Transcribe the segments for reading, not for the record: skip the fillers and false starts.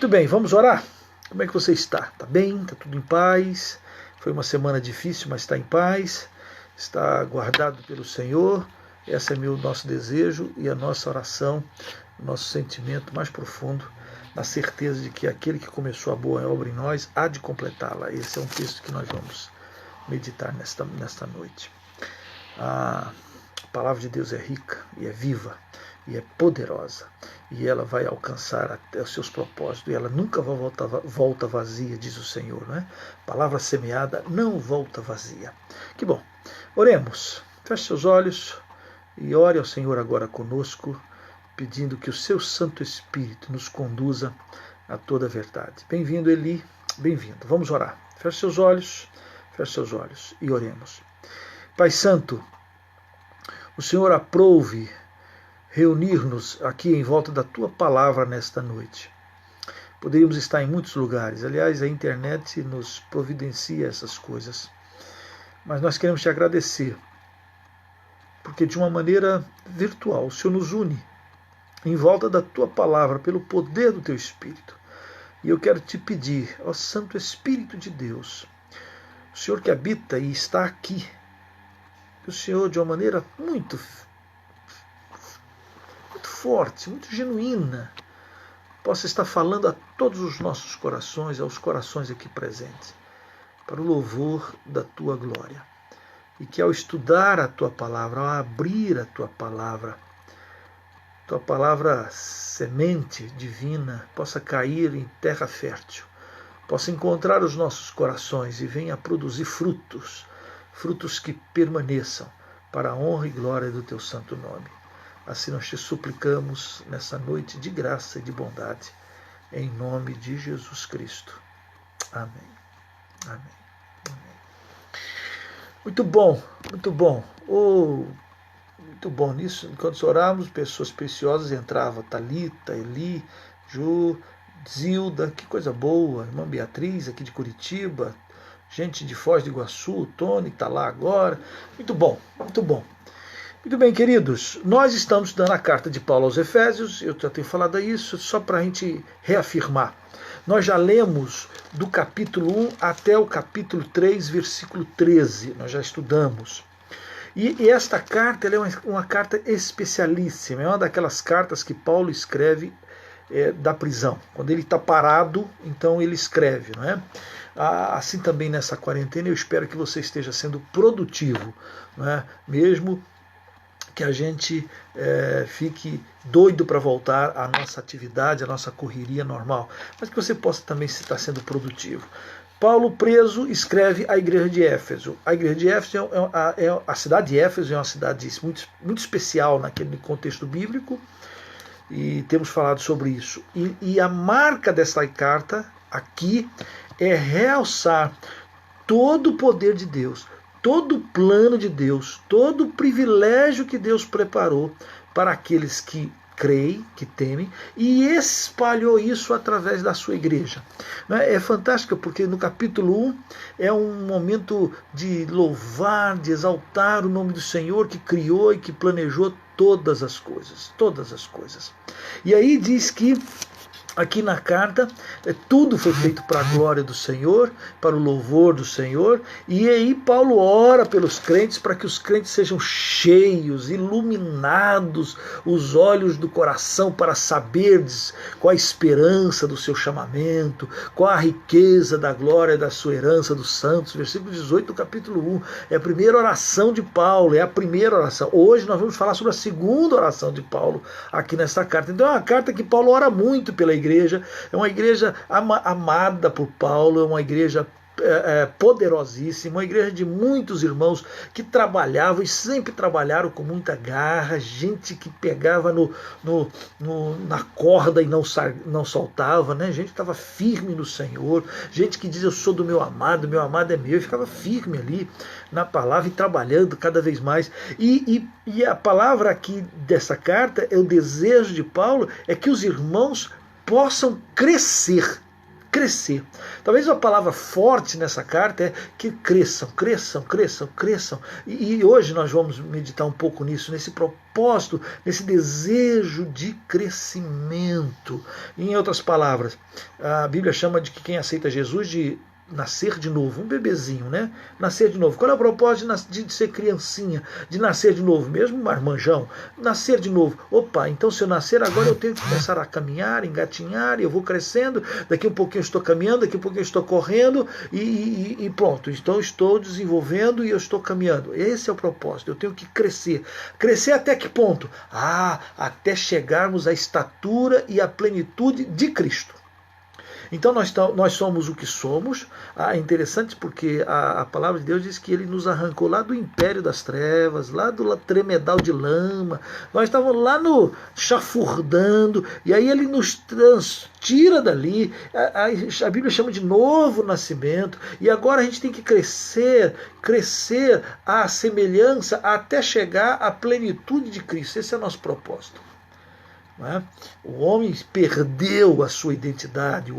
Muito bem, vamos orar? Como é que você está? Está bem? Está tudo em paz? Foi uma semana difícil, mas está em paz? Está guardado pelo Senhor? Esse é nosso desejo e a nossa oração, o nosso sentimento mais profundo, na certeza de que aquele que começou a boa obra em nós há de completá-la. Esse é um texto que nós vamos meditar nesta noite. A palavra de Deus é rica e é viva e é poderosa, e ela vai alcançar até os seus propósitos, e ela nunca volta vazia, diz o Senhor, né? Palavra semeada não volta vazia. Que bom. Oremos. Feche seus olhos e ore ao Senhor agora conosco, pedindo que o seu Santo Espírito nos conduza a toda a verdade. Bem-vindo, Eli, bem-vindo. Vamos orar. Feche seus olhos e oremos. Pai Santo, o Senhor aprove reunir-nos aqui em volta da Tua Palavra nesta noite. Poderíamos estar em muitos lugares, aliás, a internet nos providencia essas coisas. Mas nós queremos Te agradecer, porque de uma maneira virtual o Senhor nos une em volta da Tua Palavra, pelo poder do Teu Espírito. E eu quero Te pedir, ó Santo Espírito de Deus, o Senhor que habita e está aqui, que o Senhor, de uma maneira muito forte, muito genuína, possa estar falando a todos os nossos corações, aos corações aqui presentes, para o louvor da Tua glória. E que ao estudar a Tua palavra, ao abrir a Tua palavra semente divina, possa cair em terra fértil, possa encontrar os nossos corações e venha a produzir frutos que permaneçam para a honra e glória do Teu santo nome. Assim nós Te suplicamos nessa noite de graça e de bondade, em nome de Jesus Cristo. Amém. Amém. Amém. Muito bom, muito bom. Muito bom nisso. Enquanto orávamos, pessoas preciosas entravam. Thalita, Eli, Ju, Zilda, que coisa boa. Irmã Beatriz, aqui de Curitiba. Gente de Foz do Iguaçu, o Tony está lá agora. Muito bom, muito bom. Muito bem, queridos, nós estamos estudando a carta de Paulo aos Efésios, eu já tenho falado isso, só para a gente reafirmar. Nós já lemos do capítulo 1 até o capítulo 3, versículo 13, nós já estudamos. E esta carta ela é uma carta especialíssima, é uma daquelas cartas que Paulo escreve da prisão. Quando ele está parado, então ele escreve, não é? Assim também nessa quarentena, eu espero que você esteja sendo produtivo, não é? Mesmo que a gente fique doido para voltar à nossa atividade, à nossa correria normal, mas que você possa também estar sendo produtivo. Paulo, preso, escreve à igreja de Éfeso. A igreja de Éfeso a cidade de Éfeso é uma cidade muito, muito especial naquele contexto bíblico, e temos falado sobre isso. E a marca dessa carta aqui é realçar todo o poder de Deus, todo o plano de Deus, todo o privilégio que Deus preparou para aqueles que creem, que temem, e espalhou isso através da sua igreja. É fantástico porque no capítulo 1 é um momento de louvar, de exaltar o nome do Senhor que criou e que planejou todas as coisas, todas as coisas. E aí diz que aqui na carta, tudo foi feito para a glória do Senhor, para o louvor do Senhor, e aí Paulo ora pelos crentes para que os crentes sejam cheios, iluminados, os olhos do coração para saberdes qual a esperança do seu chamamento, qual a riqueza da glória da sua herança dos santos. Versículo 18 do capítulo 1, é a primeira oração de Paulo, é a primeira oração. Hoje nós vamos falar sobre a segunda oração de Paulo aqui nessa carta. Então é uma carta que Paulo ora muito pela igreja, é uma igreja amada por Paulo, é uma igreja poderosíssima, uma igreja de muitos irmãos que trabalhavam e sempre trabalharam com muita garra, gente que pegava na corda e não soltava, né? Gente que estava firme no Senhor, gente que diz eu sou do meu amado é meu, e ficava firme ali na palavra e trabalhando cada vez mais. E a palavra aqui dessa carta, é o desejo de Paulo, é que os irmãos possam crescer crescer. Talvez uma palavra forte nessa carta é que cresçam, cresçam, cresçam, cresçam. E hoje nós vamos meditar um pouco nisso, nesse propósito, nesse desejo de crescimento. Em outras palavras, a Bíblia chama de que quem aceita Jesus de nascer de novo, um bebezinho, né? Nascer de novo. Qual é o propósito de ser criancinha, de nascer de novo, mesmo marmanjão? Nascer de novo. Opa, então se eu nascer agora eu tenho que começar a caminhar, engatinhar, e eu vou crescendo, daqui um pouquinho eu estou caminhando, daqui um pouquinho eu estou correndo, e pronto, então estou desenvolvendo e eu estou caminhando. Esse é o propósito, eu tenho que crescer. Crescer até que ponto? Até chegarmos à estatura e à plenitude de Cristo. Então nós somos o que somos. É interessante porque a palavra de Deus diz que ele nos arrancou lá do império das trevas, lá do tremedal de lama. Nós estávamos lá no chafurdando, e aí ele nos tira dali. A Bíblia chama de novo nascimento, e agora a gente tem que crescer à semelhança até chegar à plenitude de Cristo. Esse é o nosso propósito. O homem perdeu a sua identidade,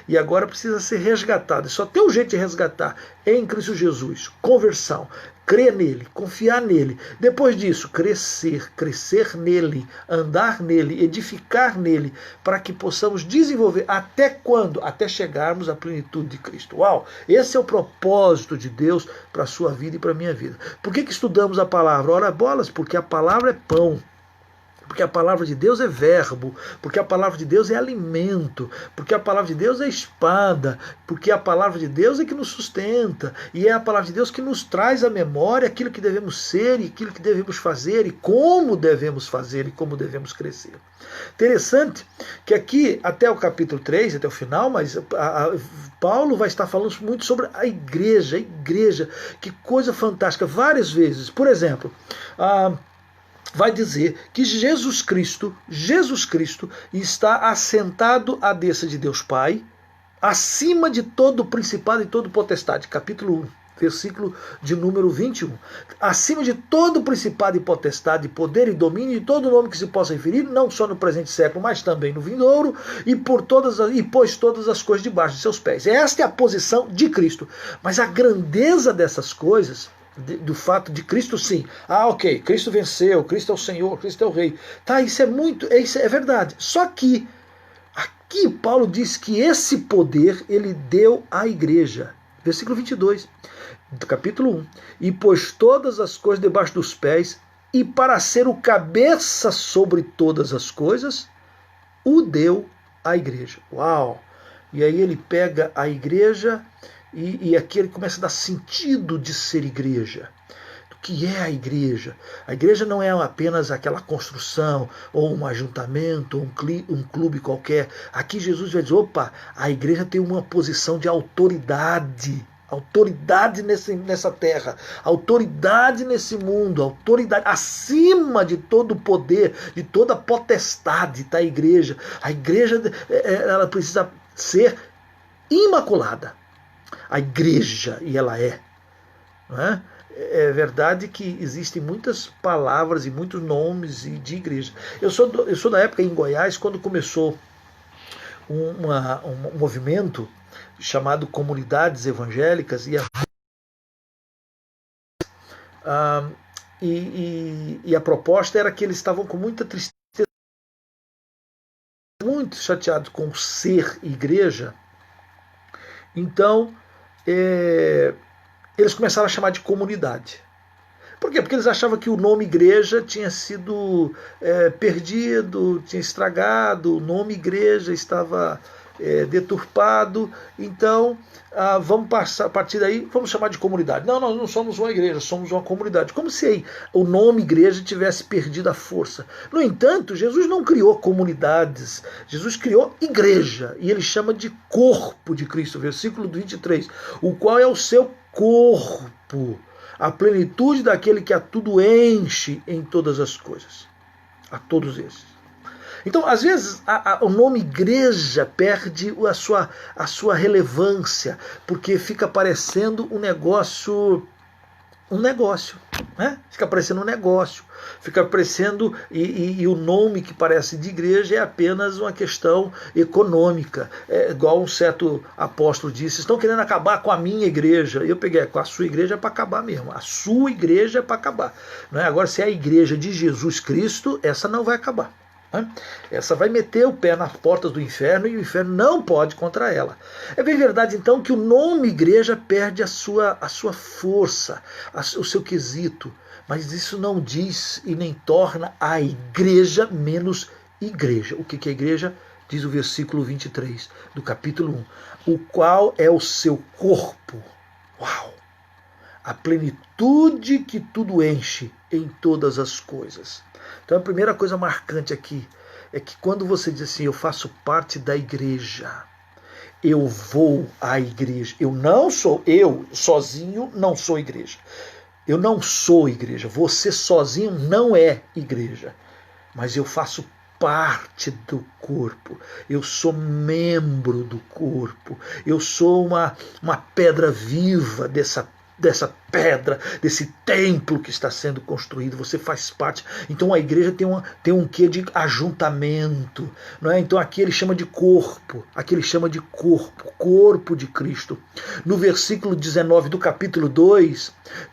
e agora precisa ser resgatado. E só tem um jeito de resgatar, é em Cristo Jesus, conversão, crer nele, confiar nele. Depois disso, crescer nele, andar nele, edificar nele, para que possamos desenvolver. Até quando? Até chegarmos à plenitude de Cristo. Uau! Esse é o propósito de Deus para a sua vida e para a minha vida. Por que estudamos a palavra? Ora bolas, porque a palavra é pão. Porque a palavra de Deus é verbo, porque a palavra de Deus é alimento, porque a palavra de Deus é espada, porque a palavra de Deus é que nos sustenta, e é a palavra de Deus que nos traz à memória aquilo que devemos ser, e aquilo que devemos fazer, e como devemos fazer, e como devemos crescer. Interessante que aqui, até o capítulo 3, até o final, mas Paulo vai estar falando muito sobre a igreja, que coisa fantástica, várias vezes. Por exemplo, vai dizer que Jesus Cristo está assentado à destra de Deus Pai, acima de todo principado e todo potestade. Capítulo 1, versículo de número 21. Acima de todo principado e potestade, poder e domínio, e todo nome que se possa referir, não só no presente século, mas também no vindouro, e pôs todas as coisas debaixo de seus pés. Esta é a posição de Cristo. Mas a grandeza dessas coisas, do fato de Cristo, sim. Ok, Cristo venceu, Cristo é o Senhor, Cristo é o Rei. Tá, isso é verdade. Só que aqui Paulo diz que esse poder ele deu à igreja. Versículo 22, do capítulo 1. E pôs todas as coisas debaixo dos pés, e para ser o cabeça sobre todas as coisas, o deu à igreja. Uau! E aí ele pega a igreja, e aqui ele começa a dar sentido de ser igreja. O que é a igreja? A igreja não é apenas aquela construção, ou um ajuntamento, ou um clube qualquer. Aqui Jesus vai dizer, opa, a igreja tem uma posição de autoridade. Autoridade nessa terra, autoridade nesse mundo, autoridade acima de todo poder, de toda potestade está a igreja. A igreja ela precisa ser imaculada. A igreja, e ela é. Não é? É verdade que existem muitas palavras e muitos nomes de igreja. Eu sou da época em Goiás, quando começou um movimento chamado Comunidades Evangélicas, e a proposta era que eles estavam com muita tristeza, muito chateados com ser igreja. Então, eles começaram a chamar de comunidade. Por quê? Porque eles achavam que o nome igreja tinha sido perdido, tinha estragado, o nome igreja estava deturpado. Então, vamos passar a partir daí, vamos chamar de comunidade. Não, nós não somos uma igreja, somos uma comunidade. Como se o nome igreja tivesse perdido a força. No entanto, Jesus não criou comunidades, Jesus criou igreja, e ele chama de corpo de Cristo, versículo 23, o qual é o seu corpo, a plenitude daquele que a tudo enche em todas as coisas. A todos esses. Então, às vezes, o nome igreja perde a sua relevância, porque fica parecendo um negócio, né? Fica parecendo um negócio. Fica parecendo, e o nome que parece de igreja é apenas uma questão econômica. É igual um certo apóstolo disse: estão querendo acabar com a minha igreja. Eu peguei: com a sua igreja é para acabar mesmo. A sua igreja é para acabar. Não é? Agora, se é a igreja de Jesus Cristo, essa não vai acabar. Essa vai meter o pé nas portas do inferno e o inferno não pode contra ela. É bem verdade, então, que o nome igreja perde a sua força, o seu quesito, mas isso não diz e nem torna a igreja menos igreja. O que é igreja? Diz o versículo 23 do capítulo 1, o qual é o seu corpo. Uau! A plenitude que tudo enche em todas as coisas. Então a primeira coisa marcante aqui é que quando você diz assim: eu faço parte da igreja, eu vou à igreja, eu sozinho não sou igreja. Eu não sou igreja, você sozinho não é igreja, mas eu faço parte do corpo, eu sou membro do corpo, eu sou uma pedra viva dessa pedra, desse templo que está sendo construído. Você faz parte. Então a igreja tem um quê de ajuntamento, não é? Então aqui ele chama de corpo, corpo de Cristo. No versículo 19 do capítulo 2,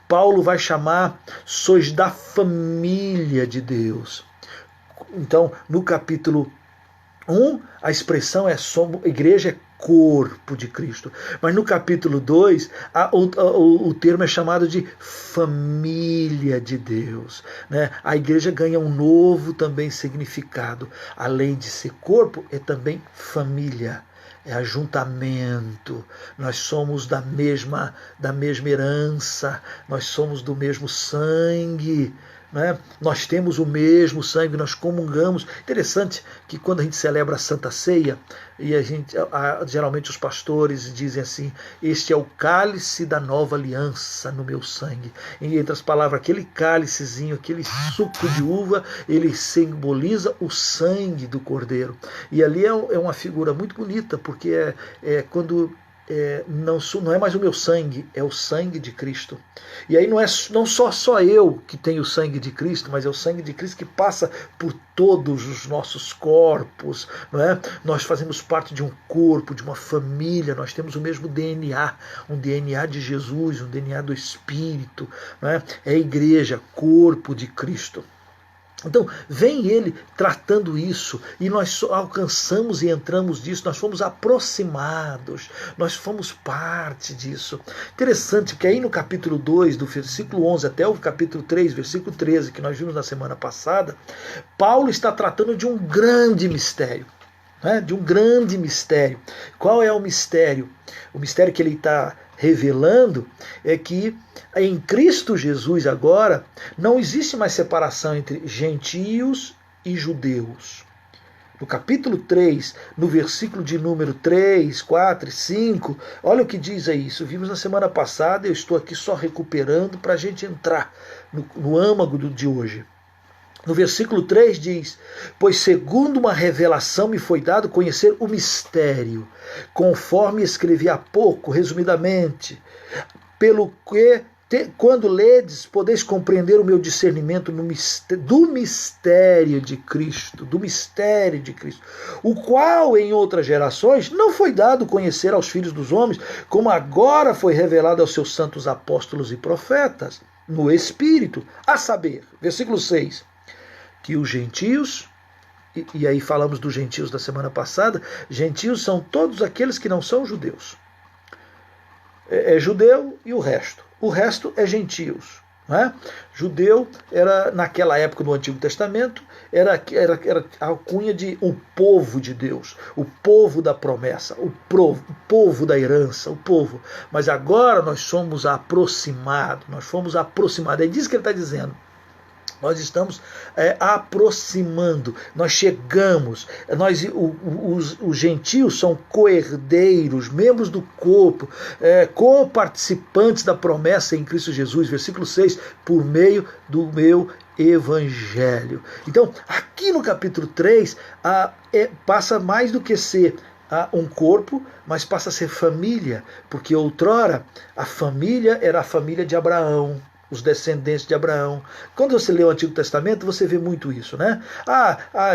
Paulo vai chamar: sois da família de Deus. Então no capítulo 1, a expressão é: igreja é corpo de Cristo. Mas no capítulo 2, o termo é chamado de família de Deus. Né? A igreja ganha um novo também significado. Além de ser corpo, é também família. É ajuntamento. Nós somos da mesma herança. Nós somos do mesmo sangue. Né? Nós temos o mesmo sangue, nós comungamos. Interessante que quando a gente celebra a Santa Ceia, e geralmente os pastores dizem assim: este é o cálice da nova aliança no meu sangue. Em outras palavras, aquele cálicezinho, aquele suco de uva, ele simboliza o sangue do Cordeiro. E ali é uma figura muito bonita, porque quando não é mais o meu sangue, é o sangue de Cristo. E aí não só eu que tenho o sangue de Cristo, mas é o sangue de Cristo que passa por todos os nossos corpos. Não é? Nós fazemos parte de um corpo, de uma família, nós temos o mesmo DNA, um DNA de Jesus, um DNA do Espírito. Não é? É a igreja, corpo de Cristo. Então, vem ele tratando isso, e nós alcançamos e entramos nisso, nós fomos aproximados, nós fomos parte disso. Interessante que aí no capítulo 2, do versículo 11 até o capítulo 3, versículo 13, que nós vimos na semana passada, Paulo está tratando de um grande mistério. De um grande mistério. Qual é o mistério? O mistério que ele está revelando é que em Cristo Jesus agora não existe mais separação entre gentios e judeus. No capítulo 3, no versículo de número 3, 4 e 5, olha o que diz aí. Isso vimos na semana passada, eu estou aqui só recuperando para a gente entrar no âmago de hoje. No versículo 3 diz: pois segundo uma revelação me foi dado conhecer o mistério, conforme escrevi há pouco, resumidamente, pelo que, quando ledes, podeis compreender o meu discernimento do mistério de Cristo, o qual em outras gerações não foi dado conhecer aos filhos dos homens, como agora foi revelado aos seus santos apóstolos e profetas, no Espírito, a saber, versículo 6, que os gentios, e aí falamos dos gentios da semana passada, gentios são todos aqueles que não são judeus. É judeu e o resto é gentios. Não é? Judeu era, naquela época do Antigo Testamento, era a alcunha de o povo de Deus, o povo da promessa, o povo da herança, o povo. Mas agora nós somos aproximados, É disso que ele está dizendo. Nós estamos aproximando, nós chegamos, os gentios são coerdeiros, membros do corpo, co-participantes da promessa em Cristo Jesus, versículo 6, por meio do meu evangelho. Então, aqui no capítulo 3, passa mais do que ser um corpo, mas passa a ser família, porque outrora a família era a família de Abraão. os descendentes de Abraão. Quando você lê o Antigo Testamento, você vê muito isso, né?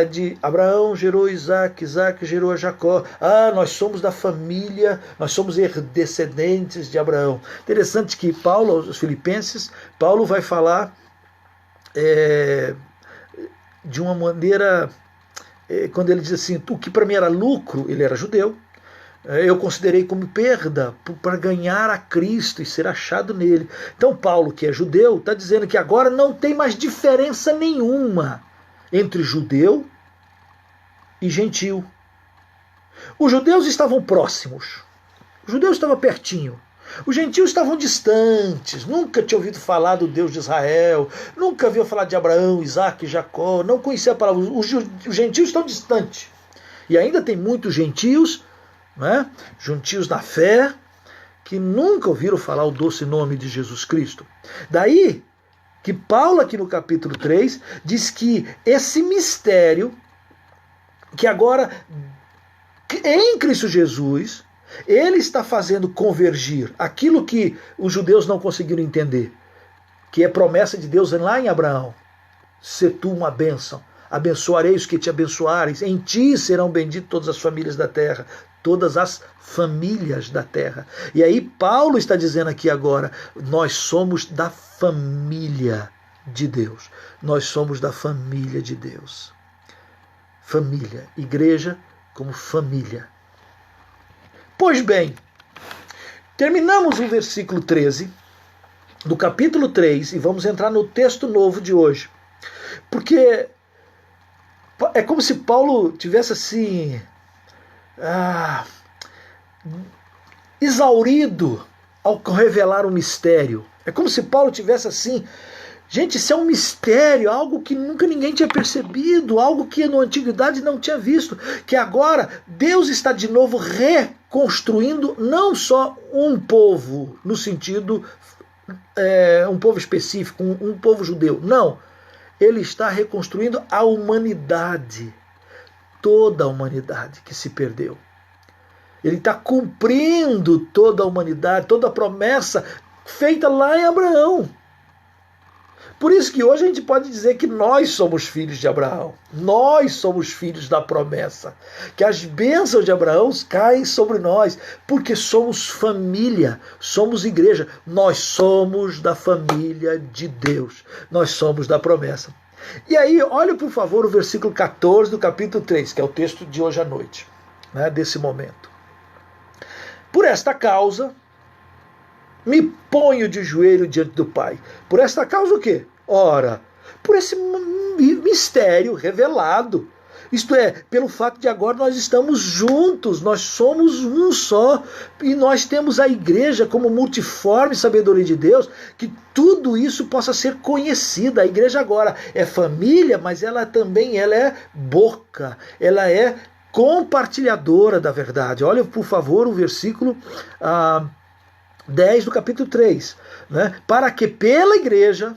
De Abraão gerou Isaac, Isaac gerou a Jacó. Nós somos da família, nós somos descendentes de Abraão. Interessante que Paulo, aos Filipenses, Paulo vai falar de uma maneira, quando ele diz assim, o que para mim era lucro, ele era judeu, eu considerei como perda para ganhar a Cristo e ser achado nele. Então Paulo, que é judeu, está dizendo que agora não tem mais diferença nenhuma entre judeu e gentio. Os judeus estavam próximos, os judeus estavam pertinho, os gentios estavam distantes, nunca tinha ouvido falar do Deus de Israel, nunca havia falar de Abraão, Isaac, Jacó, não conhecia a palavra. Os gentios estão distantes. E ainda tem muitos gentios, gentios na fé, que nunca ouviram falar o doce nome de Jesus Cristo. Daí que Paulo, aqui no capítulo 3, diz que esse mistério, que agora, em Cristo Jesus, ele está fazendo convergir aquilo que os judeus não conseguiram entender, que é promessa de Deus lá em Abraão: se tu uma bênção, abençoarei os que te abençoares, em ti serão benditas todas as famílias da terra. Todas as famílias da terra. E aí Paulo está dizendo aqui agora, nós somos da família de Deus. Nós somos da família de Deus. Família, igreja como família. Pois bem, terminamos o versículo 13 do capítulo 3 e vamos entrar no texto novo de hoje. Porque é como se Paulo tivesse assim, exaurido ao revelar o mistério. É como se Paulo tivesse assim, gente, isso é um mistério, algo que nunca ninguém tinha percebido, algo que na antiguidade não tinha visto, que agora Deus está de novo reconstruindo não só um povo, no sentido um povo específico, um povo judeu, não, ele está reconstruindo a humanidade, toda a humanidade que se perdeu. Ele está cumprindo toda a humanidade, toda a promessa feita lá em Abraão. Por isso que hoje a gente pode dizer que nós somos filhos de Abraão. Nós somos filhos da promessa. Que as bênçãos de Abraão caem sobre nós, porque somos família, somos igreja. Nós somos da família de Deus. Nós somos da promessa. E aí, olha por favor o versículo 14 do capítulo 3, que é o texto de hoje à noite, desse momento. Por esta causa, me ponho de joelho diante do Pai. Por esta causa o quê? Ora, por esse mistério revelado. Isto é, pelo fato de agora nós estamos juntos, nós somos um só, e nós temos a igreja como multiforme sabedoria de Deus, que tudo isso possa ser conhecido. A igreja agora é família, mas ela também é boca, ela é compartilhadora da verdade. Olha, por favor, o versículo 10 do capítulo 3. Para que pela igreja,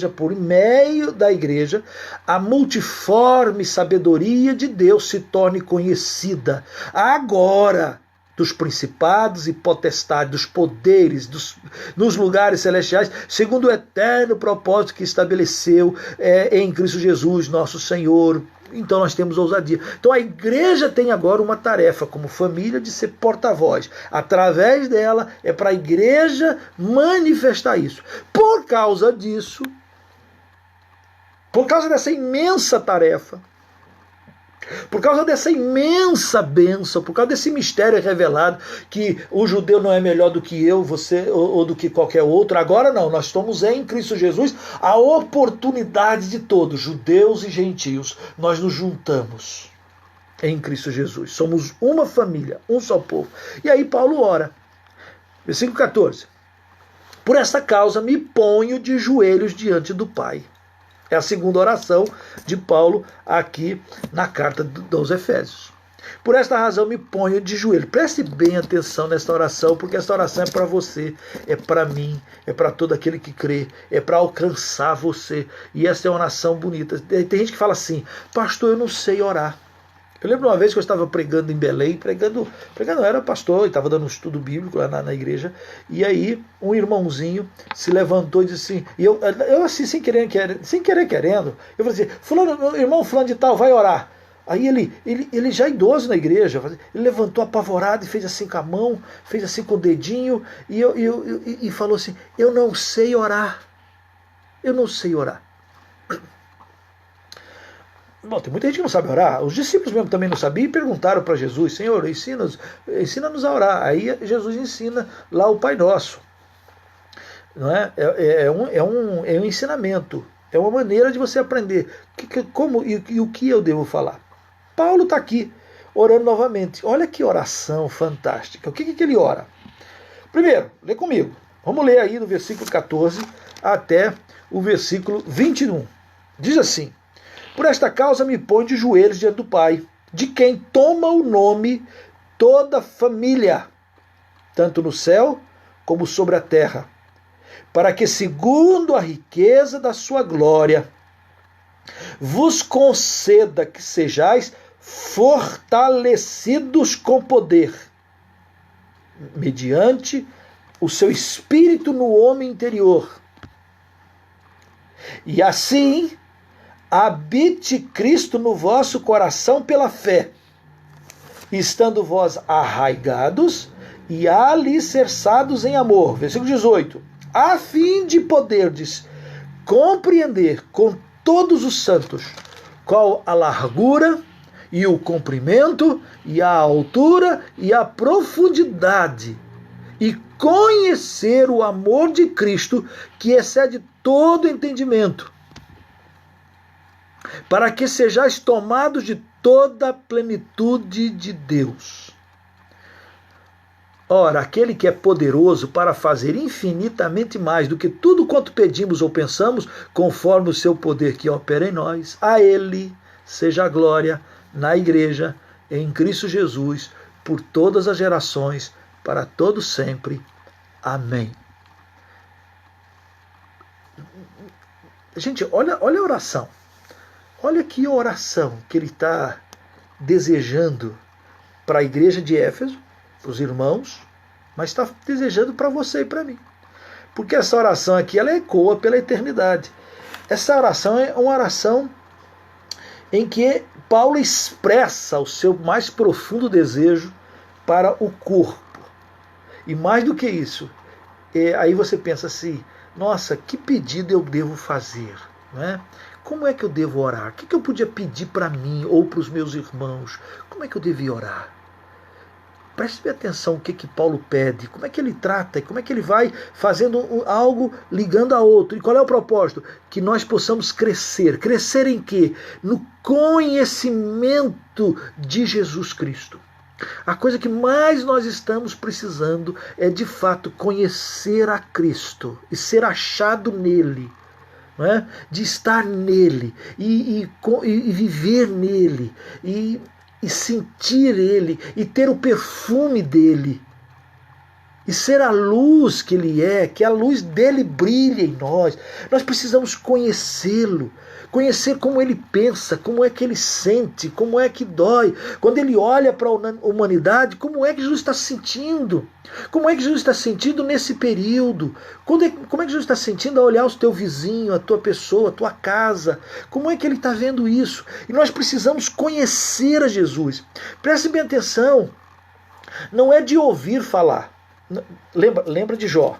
por meio da igreja, a multiforme sabedoria de Deus se torne conhecida agora dos principados e potestades, dos poderes, nos lugares celestiais, segundo o eterno propósito que estabeleceu em Cristo Jesus, nosso Senhor. Então nós temos ousadia. Então a igreja tem agora uma tarefa como família de ser porta-voz. Através dela é para a igreja manifestar isso. Por causa disso, por causa dessa imensa tarefa, por causa dessa imensa bênção, por causa desse mistério revelado, que o judeu não é melhor do que eu, você ou do que qualquer outro, agora não, nós estamos em Cristo Jesus, a oportunidade de todos, judeus e gentios, nós nos juntamos em Cristo Jesus, somos uma família, um só povo. E aí Paulo ora, versículo 14, por esta causa me ponho de joelhos diante do Pai. É a segunda oração de Paulo aqui na carta dos Efésios. Por esta razão me ponho de joelho. Preste bem atenção nesta oração, porque esta oração é para você, é para mim, é para todo aquele que crê, é para alcançar você. E essa é uma oração bonita. Tem gente que fala assim, pastor, eu não sei orar. Eu lembro uma vez que eu estava pregando em Belém, pregando eu era pastor, e estava dando um estudo bíblico lá na igreja, e aí um irmãozinho se levantou e disse assim, e eu assim, sem querer querendo, eu falei assim, fulano, irmão fulano de tal, vai orar. Aí ele já idoso na igreja, ele levantou apavorado e fez assim com a mão, fez assim com o dedinho, e falou assim, eu não sei orar. Eu não sei orar. Bom, tem muita gente que não sabe orar. Os discípulos mesmo também não sabiam e perguntaram para Jesus, Senhor, ensina-nos a orar. Aí Jesus ensina lá o Pai Nosso. Não é? É um ensinamento. É uma maneira de você aprender como e o que eu devo falar. Paulo está aqui, orando novamente. Olha que oração fantástica. O que ele ora? Primeiro, lê comigo. Vamos ler aí do versículo 14 até o versículo 21. Diz assim, por esta causa me põe de joelhos diante do Pai, de quem toma o nome toda família, tanto no céu como sobre a terra, para que, segundo a riqueza da sua glória, vos conceda que sejais fortalecidos com poder, mediante o seu espírito no homem interior. E assim habite Cristo no vosso coração pela fé, estando vós arraigados e alicerçados em amor. Versículo 18. A fim de poderdes compreender com todos os santos qual a largura e o comprimento e a altura e a profundidade, e conhecer o amor de Cristo que excede todo entendimento, para que sejais tomados de toda a plenitude de Deus. Ora, aquele que é poderoso para fazer infinitamente mais do que tudo quanto pedimos ou pensamos, conforme o seu poder que opera em nós, a ele seja a glória na igreja, em Cristo Jesus, por todas as gerações, para todos sempre. Amém. Gente, olha a oração. Olha que oração que ele está desejando para a igreja de Éfeso, para os irmãos, mas está desejando para você e para mim. Porque essa oração aqui, ela ecoa pela eternidade. Essa oração é uma oração em que Paulo expressa o seu mais profundo desejo para o corpo. E mais do que isso, aí você pensa assim, nossa, que pedido eu devo fazer? Né? Como é que eu devo orar? O que eu podia pedir para mim ou para os meus irmãos? Como é que eu devia orar? Preste atenção o que Paulo pede, como é que ele trata e como é que ele vai fazendo algo ligando a outro. E qual é o propósito? Que nós possamos crescer. Crescer em quê? No conhecimento de Jesus Cristo. A coisa que mais nós estamos precisando é, de fato, conhecer a Cristo e ser achado nele. Não é? De estar nele e viver nele e sentir ele e ter o perfume dele e ser a luz que ele é, que a luz dele brilhe em nós. Nós precisamos conhecê-lo, conhecer como ele pensa, como é que ele sente, como é que dói. Quando ele olha para a humanidade, como é que Jesus está sentindo? Como é que Jesus está sentindo nesse período? Como é que Jesus está sentindo ao olhar o teu vizinho, a tua pessoa, a tua casa? Como é que ele está vendo isso? E nós precisamos conhecer a Jesus. Preste bem atenção, não é de ouvir falar. Lembra de Jó.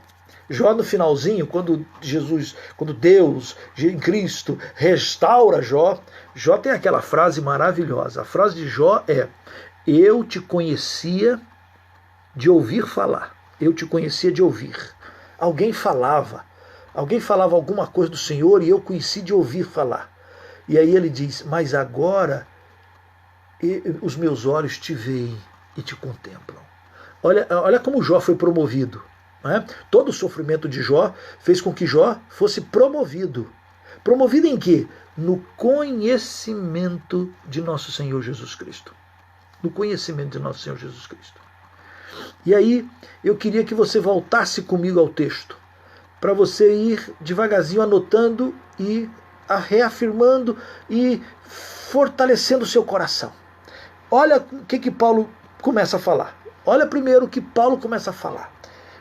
Jó no finalzinho, quando Deus, em Cristo, restaura Jó, Jó tem aquela frase maravilhosa. A frase de Jó é: eu te conhecia de ouvir falar. Eu te conhecia de ouvir. Alguém falava alguma coisa do Senhor e eu conheci de ouvir falar. E aí ele diz, mas agora os meus olhos te veem e te contemplam. Olha como Jó foi promovido. Né? Todo o sofrimento de Jó fez com que Jó fosse promovido. Promovido em quê? No conhecimento de nosso Senhor Jesus Cristo. No conhecimento de nosso Senhor Jesus Cristo. E aí eu queria que você voltasse comigo ao texto, para você ir devagarzinho anotando e reafirmando e fortalecendo o seu coração. olha o que Paulo começa a falar. Olha primeiro o que Paulo começa a falar.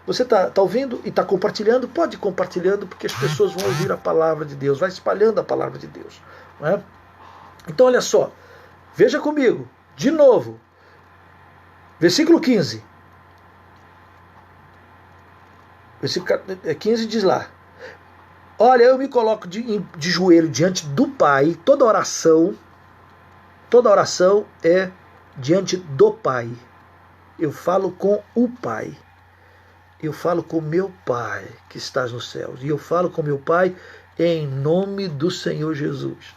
Você está ouvindo e está compartilhando? Pode ir compartilhando, porque as pessoas vão ouvir a palavra de Deus, vai espalhando a palavra de Deus. Não é? Então olha só, veja comigo, de novo, versículo 15. Versículo 15 diz lá: olha, eu me coloco de joelho diante do Pai. Toda oração é diante do Pai. Eu falo com o Pai. Eu falo com meu Pai que estás nos céus. E eu falo com meu Pai em nome do Senhor Jesus.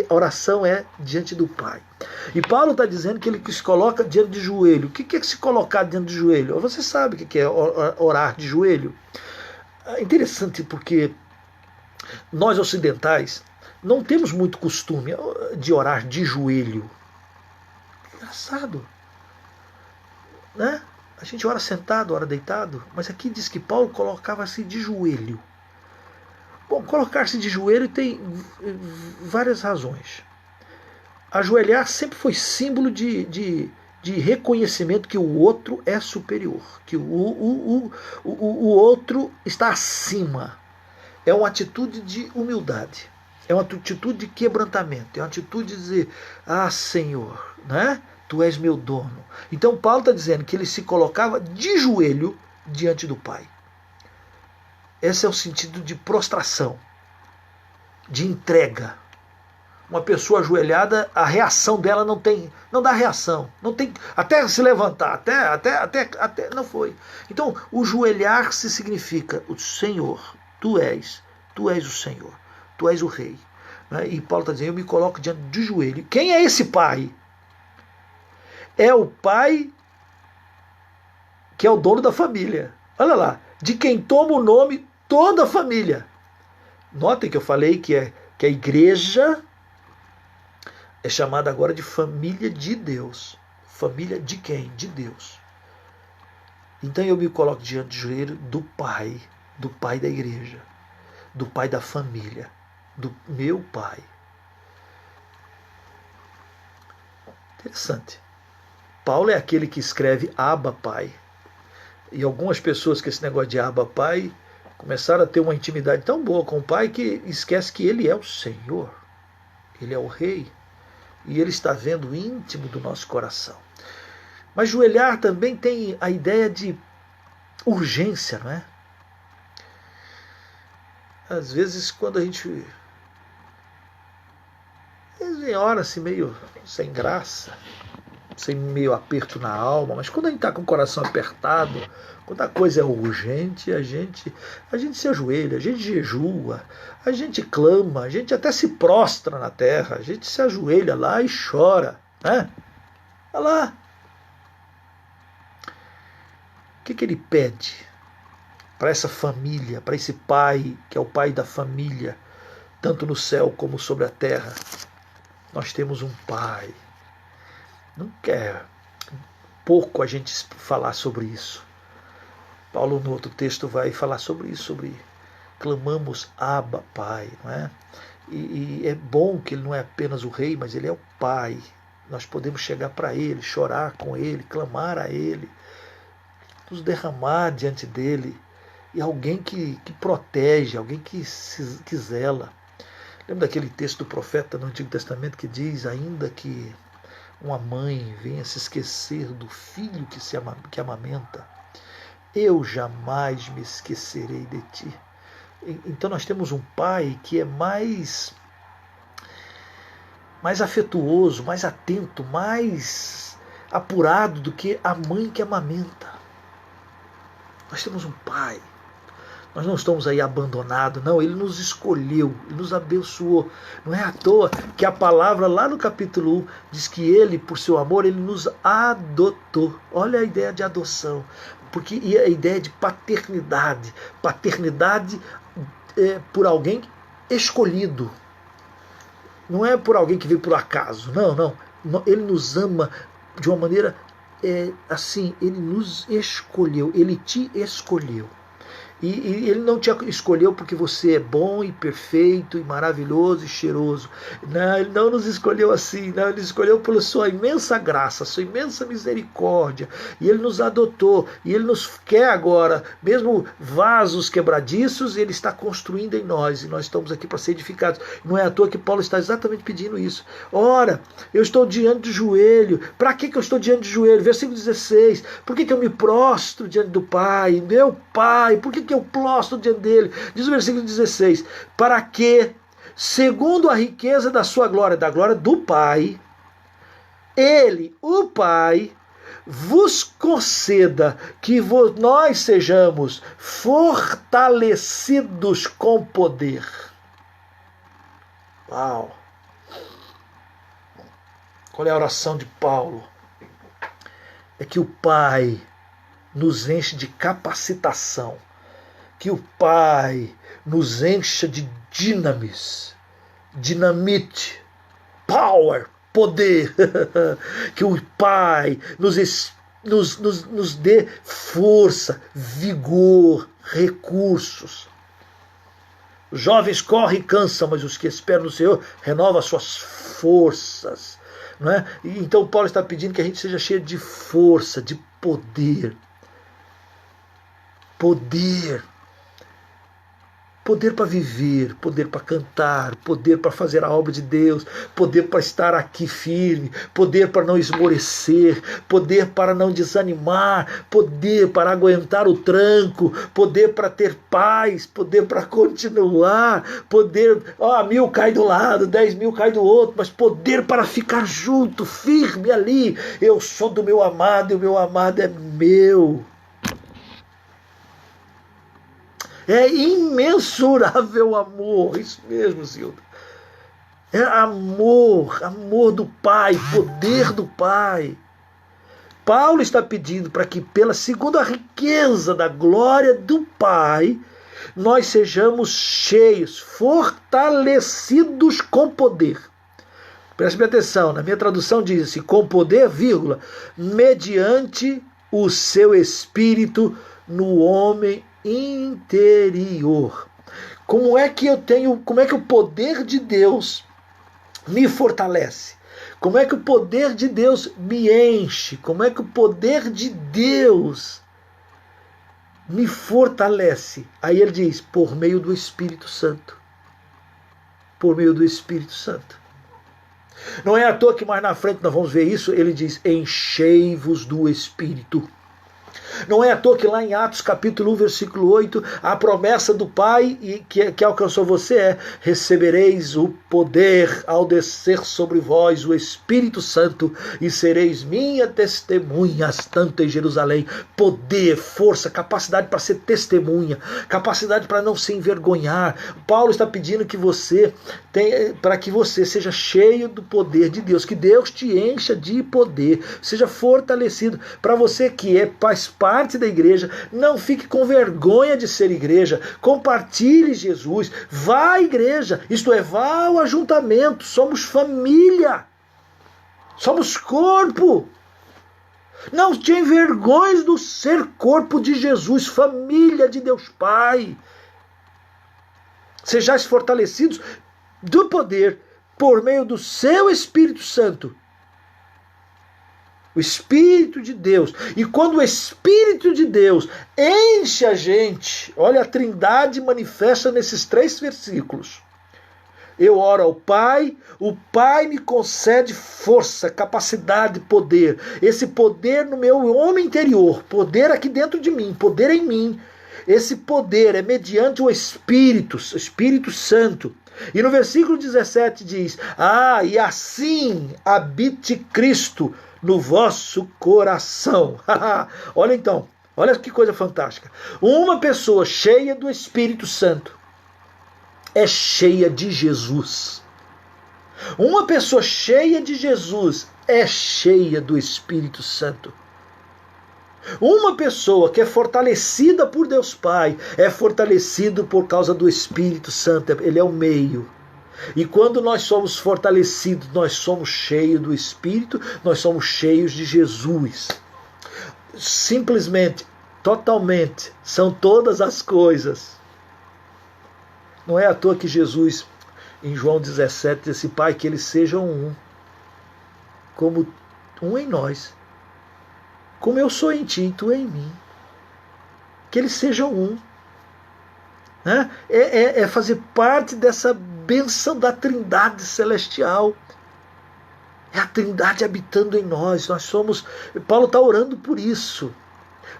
A oração é diante do Pai. E Paulo está dizendo que ele se coloca diante de joelho. O que é se colocar diante de joelho? Você sabe o que é orar de joelho? É interessante porque nós ocidentais não temos muito costume de orar de joelho. Engraçado, né? A gente ora sentado, ora deitado, mas aqui diz que Paulo colocava-se de joelho. Bom, colocar-se de joelho tem várias razões. Ajoelhar sempre foi símbolo de reconhecimento que o outro é superior, que o outro está acima. É uma atitude de humildade, é uma atitude de quebrantamento, é uma atitude de dizer: ah, Senhor, né? Tu és meu dono. Então Paulo está dizendo que ele se colocava de joelho diante do Pai. Esse é o sentido de prostração, de entrega. Uma pessoa ajoelhada, a reação dela não dá reação, não tem até se levantar, até não foi. Então, o joelhar-se significa: o Senhor, tu és o Senhor, tu és o Rei. E Paulo está dizendo: eu me coloco diante de joelho. Quem é esse Pai? É o Pai que é o dono da família. Olha lá, de quem toma o nome toda a família. Notem que eu falei que a igreja é chamada agora de família de Deus. Família de quem? De Deus. Então eu me coloco diante do joelho do Pai da igreja, do Pai da família, do meu Pai. Interessante. Paulo é aquele que escreve Abba Pai. E algumas pessoas com esse negócio de Abba Pai começaram a ter uma intimidade tão boa com o Pai que esquece que Ele é o Senhor. Ele é o Rei. E Ele está vendo o íntimo do nosso coração. Mas joelhar também tem a ideia de urgência, não é? Às vezes quando a gente ora assim meio sem graça, sem meio aperto na alma, mas quando a gente está com o coração apertado, quando a coisa é urgente, a gente se ajoelha, a gente jejua, a gente clama, a gente até se prostra na terra, a gente se ajoelha lá e chora, né? Olha lá. O que ele pede para essa família, para esse Pai, que é o Pai da família, tanto no céu como sobre a terra? Nós temos um Pai. Não quer pouco a gente falar sobre isso. Paulo no outro texto vai falar sobre isso, sobre clamamos Abba Pai, não é? E é bom que ele não é apenas o Rei, mas ele é o Pai. Nós podemos chegar para ele, chorar com ele, clamar a ele, nos derramar diante dele. E alguém que protege, alguém que zela. Lembra daquele texto do profeta no Antigo Testamento que diz: ainda que uma mãe venha se esquecer do filho que amamenta, eu jamais me esquecerei de ti. Então nós temos um Pai que é mais afetuoso, mais atento, mais apurado do que a mãe que amamenta. Nós temos um Pai. Nós não estamos aí abandonados, não. Ele nos escolheu, Ele nos abençoou. Não é à toa que a palavra lá no capítulo 1 diz que Ele, por seu amor, Ele nos adotou. Olha a ideia de adoção. Porque e a ideia de paternidade. Paternidade por alguém escolhido. Não é por alguém que veio por acaso. Não. Ele nos ama de uma maneira assim. Ele nos escolheu. Ele te escolheu. E ele não te escolheu porque você é bom e perfeito e maravilhoso e cheiroso. Não, ele não nos escolheu assim. Não, ele escolheu pela sua imensa graça, sua imensa misericórdia. E ele nos adotou. E ele nos quer agora, mesmo vasos quebradiços, ele está construindo em nós. E nós estamos aqui para ser edificados. Não é à toa que Paulo está exatamente pedindo isso. Ora, eu estou diante do joelho. Para que eu estou diante do joelho? Versículo 16. Por que eu me prostro diante do Pai? Meu Pai, por que eu prostro diante dele? Diz o versículo 16. Para que, segundo a riqueza da sua glória, da glória do Pai, ele, o Pai, vos conceda que nós sejamos fortalecidos com poder. Uau! Qual é a oração de Paulo? É que o Pai nos enche de capacitação, que o Pai nos encha de dinamite, power, poder, que o Pai nos dê força, vigor, recursos. Os jovens correm e cansam, mas os que esperam no Senhor renovam as suas forças. Não é? Então Paulo está pedindo que a gente seja cheio de força, de poder. Poder para viver, poder para cantar, poder para fazer a obra de Deus, poder para estar aqui firme, poder para não esmorecer, poder para não desanimar, poder para aguentar o tranco, poder para ter paz, poder para continuar, poder, 1.000 cai do lado, 10.000 cai do outro, mas poder para ficar junto, firme ali. Eu sou do meu amado e o meu amado é meu. É imensurável amor, isso mesmo, Zilda. É amor do Pai, poder do Pai. Paulo está pedindo para que, pela segunda riqueza da glória do Pai, nós sejamos cheios, fortalecidos com poder. Preste atenção, na minha tradução diz assim, com poder, vírgula, mediante o seu Espírito no homem interior. Como é que o poder de Deus me fortalece? Como é que o poder de Deus me enche? Como é que o poder de Deus me fortalece? Aí ele diz, por meio do Espírito Santo. Por meio do Espírito Santo. Não é à toa que mais na frente nós vamos ver isso, ele diz, enchei-vos do Espírito. Não é à toa que lá em Atos capítulo 1, versículo 8, a promessa do Pai que alcançou você é: recebereis o poder ao descer sobre vós o Espírito Santo e sereis minhas testemunhas, tanto em Jerusalém. Poder, força, capacidade para ser testemunha, capacidade para não se envergonhar. Paulo está pedindo que você para que você seja cheio do poder de Deus, que Deus te encha de poder, seja fortalecido. Para você que faz parte da igreja, não fique com vergonha de ser igreja, compartilhe Jesus, vá à igreja, isto é, vá ao ajuntamento, somos família, somos corpo. Não te envergonhes do ser corpo de Jesus, família de Deus Pai. Sejais fortalecidos do poder por meio do seu Espírito Santo. O Espírito de Deus. E quando o Espírito de Deus enche a gente, olha, a Trindade manifesta nesses 3 versículos. Eu oro ao Pai, o Pai me concede força, capacidade, poder. Esse poder no meu homem interior, poder aqui dentro de mim, poder em mim. Esse poder é mediante o Espírito Santo. E no versículo 17 diz, e assim habite Cristo no vosso coração. Olha então, olha que coisa fantástica. Uma pessoa cheia do Espírito Santo é cheia de Jesus. Uma pessoa cheia de Jesus é cheia do Espírito Santo. Uma pessoa que é fortalecida por Deus Pai é fortalecido por causa do Espírito Santo. Ele é o meio. E quando nós somos fortalecidos, nós somos cheios do Espírito, nós somos cheios de Jesus. Simplesmente totalmente, são todas as coisas. Não é à toa que Jesus, em João 17, diz assim: Pai, que eles sejam um, como um em nós, como eu sou em ti e tu em mim. Que eles sejam um. Né? É fazer parte dessa bênção da Trindade celestial. É a Trindade habitando em nós. Nós somos. Paulo está orando por isso,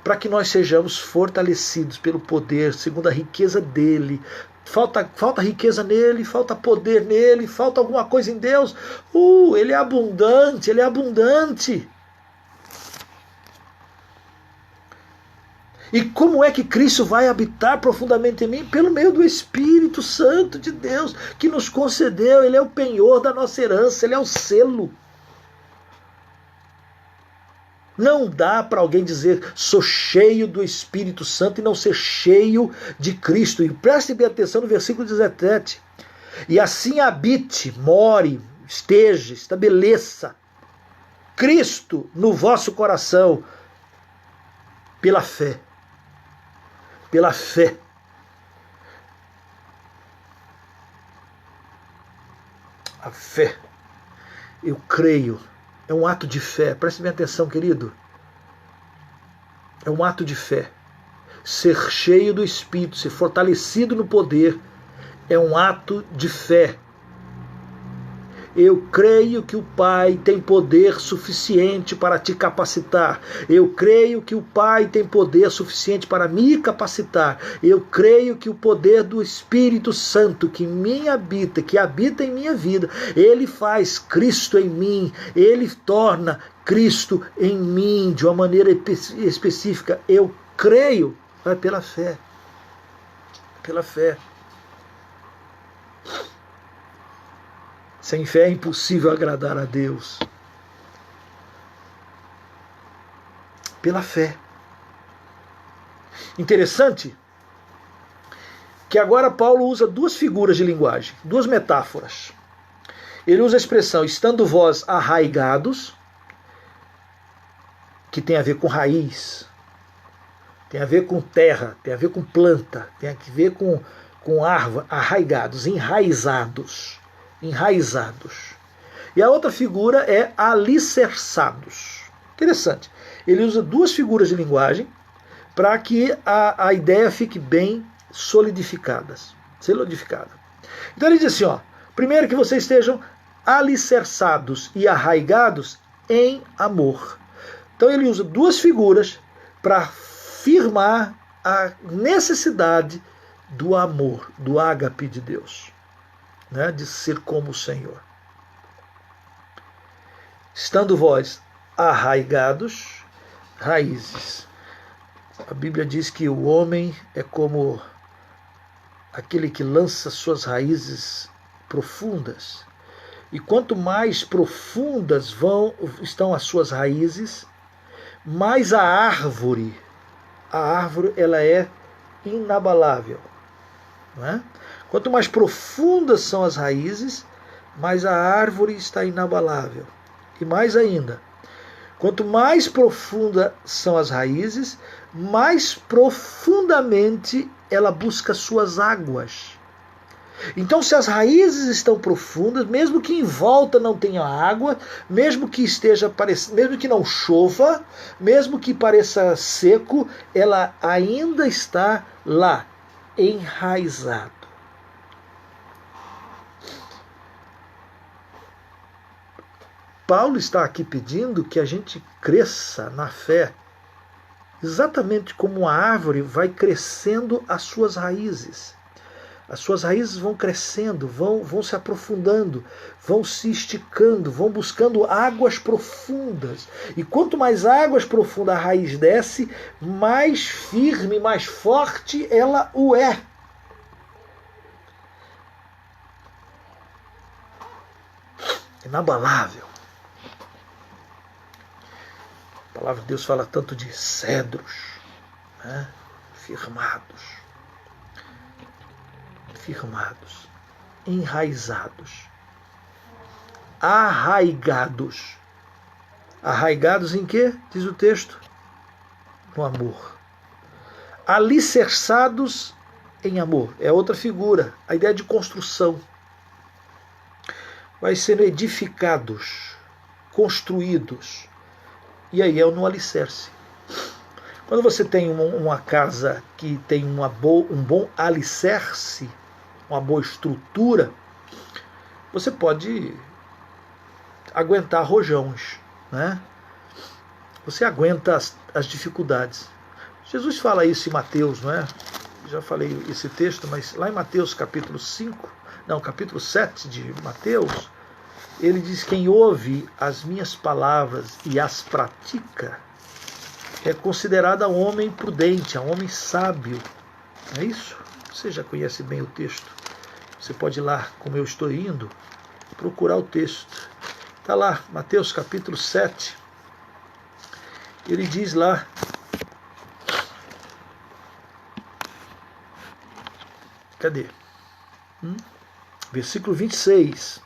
para que nós sejamos fortalecidos pelo poder, segundo a riqueza dele. Falta riqueza nele, falta poder nele, falta alguma coisa em Deus. Ele é abundante, ele é abundante. E como é que Cristo vai habitar profundamente em mim? Pelo meio do Espírito Santo de Deus, que nos concedeu. Ele é o penhor da nossa herança, ele é o selo. Não dá para alguém dizer: sou cheio do Espírito Santo, e não ser cheio de Cristo. E preste bem atenção no versículo 17. E assim habite, more, esteja, estabeleça Cristo no vosso coração, pela fé. Pela fé. A fé. Eu creio. É um ato de fé. Preste bem atenção, querido. É um ato de fé. Ser cheio do Espírito, ser fortalecido no poder, é um ato de fé. Eu creio que o Pai tem poder suficiente para te capacitar. Eu creio que o Pai tem poder suficiente para me capacitar. Eu creio que o poder do Espírito Santo que me habita, que habita em minha vida, ele faz Cristo em mim, ele torna Cristo em mim de uma maneira específica. Eu creio, é pela fé. Pela fé. Sem fé é impossível agradar a Deus. Pela fé. Interessante que agora Paulo usa duas figuras de linguagem, duas metáforas. Ele usa a expressão estando vós arraigados, que tem a ver com raiz, tem a ver com terra, tem a ver com planta, tem a ver com árvore, arraigados, enraizados. Enraizados. E a outra figura é alicerçados. Interessante. Ele usa duas figuras de linguagem para que a ideia fique bem solidificada. Então ele diz assim, primeiro que vocês estejam alicerçados e arraigados em amor. Então ele usa duas figuras para afirmar a necessidade do amor, do ágape de Deus. Né, de ser como o Senhor. Estando vós arraigados, raízes. A Bíblia diz que o homem é como aquele que lança suas raízes profundas. E quanto mais profundas estão as suas raízes, mais a árvore ela é inabalável. Não é? Quanto mais profundas são as raízes, mais a árvore está inabalável. E mais ainda, quanto mais profundas são as raízes, mais profundamente ela busca suas águas. Então, se as raízes estão profundas, mesmo que em volta não tenha água, mesmo que mesmo que não chova, mesmo que pareça seco, ela ainda está lá, enraizada. Paulo está aqui pedindo que a gente cresça na fé, exatamente como a árvore vai crescendo as suas raízes. As suas raízes vão crescendo, vão se aprofundando, vão se esticando, vão buscando águas profundas. E quanto mais águas profundas a raiz desce, mais firme, mais forte ela o é. Inabalável. A palavra de Deus fala tanto de cedros, né? Firmados, enraizados, arraigados. Arraigados em quê? Diz o texto. No amor. alicerçados em amor. É outra figura, a ideia de construção. Vai sendo edificados, construídos. E aí é no alicerce. Quando você tem uma casa que tem um bom alicerce, uma boa estrutura, você pode aguentar rojões, né? Você aguenta as dificuldades. Jesus fala isso em Mateus, não é? Já falei esse texto, mas lá em Mateus capítulo 7 de Mateus, ele diz: quem ouve as minhas palavras e as pratica é considerado homem prudente, homem sábio. Não é isso? Você já conhece bem o texto. Você pode ir lá, como eu estou indo, procurar o texto. Está lá, Mateus capítulo 7. Ele diz lá, cadê? Versículo 26.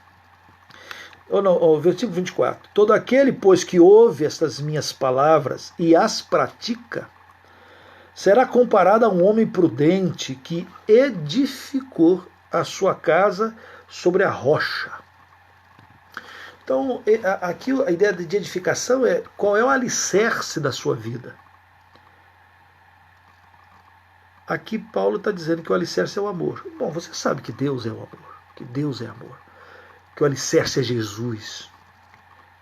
Versículo 24. Todo aquele, pois, que ouve estas minhas palavras e as pratica, será comparado a um homem prudente que edificou a sua casa sobre a rocha. Então, aqui a ideia de edificação é qual é o alicerce da sua vida. Aqui Paulo está dizendo que o alicerce é o amor. Bom, você sabe que Deus é o amor, que Deus é amor, que o alicerce é Jesus,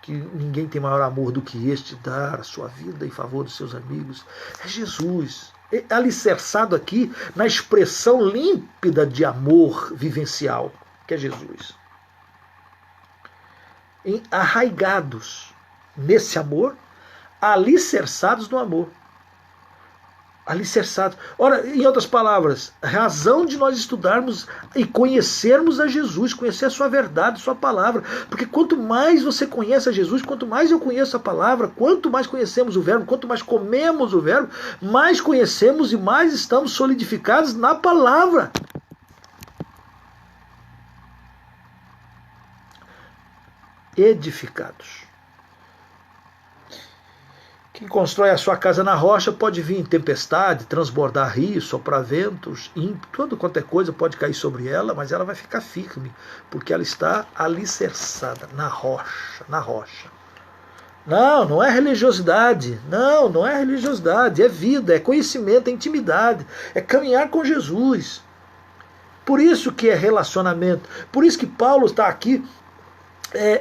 que ninguém tem maior amor do que este, dar a sua vida em favor dos seus amigos. É Jesus. É alicerçado aqui na expressão límpida de amor vivencial, que é Jesus. Arraigados nesse amor, alicerçados no amor. Alicerçados. Ora, em outras palavras, a razão de nós estudarmos e conhecermos a Jesus, conhecer a sua verdade, a sua palavra. Porque quanto mais você conhece a Jesus, quanto mais eu conheço a palavra, quanto mais conhecemos o verbo, quanto mais comemos o verbo, mais conhecemos e mais estamos solidificados na palavra. Edificados. Quem constrói a sua casa na rocha pode vir em tempestade, transbordar rios, soprar ventos, tudo quanto é coisa pode cair sobre ela, mas ela vai ficar firme, porque ela está alicerçada na rocha, na rocha. Não é religiosidade, não é religiosidade, é vida, é conhecimento, é intimidade, é caminhar com Jesus. Por isso que é relacionamento, por isso que Paulo está aqui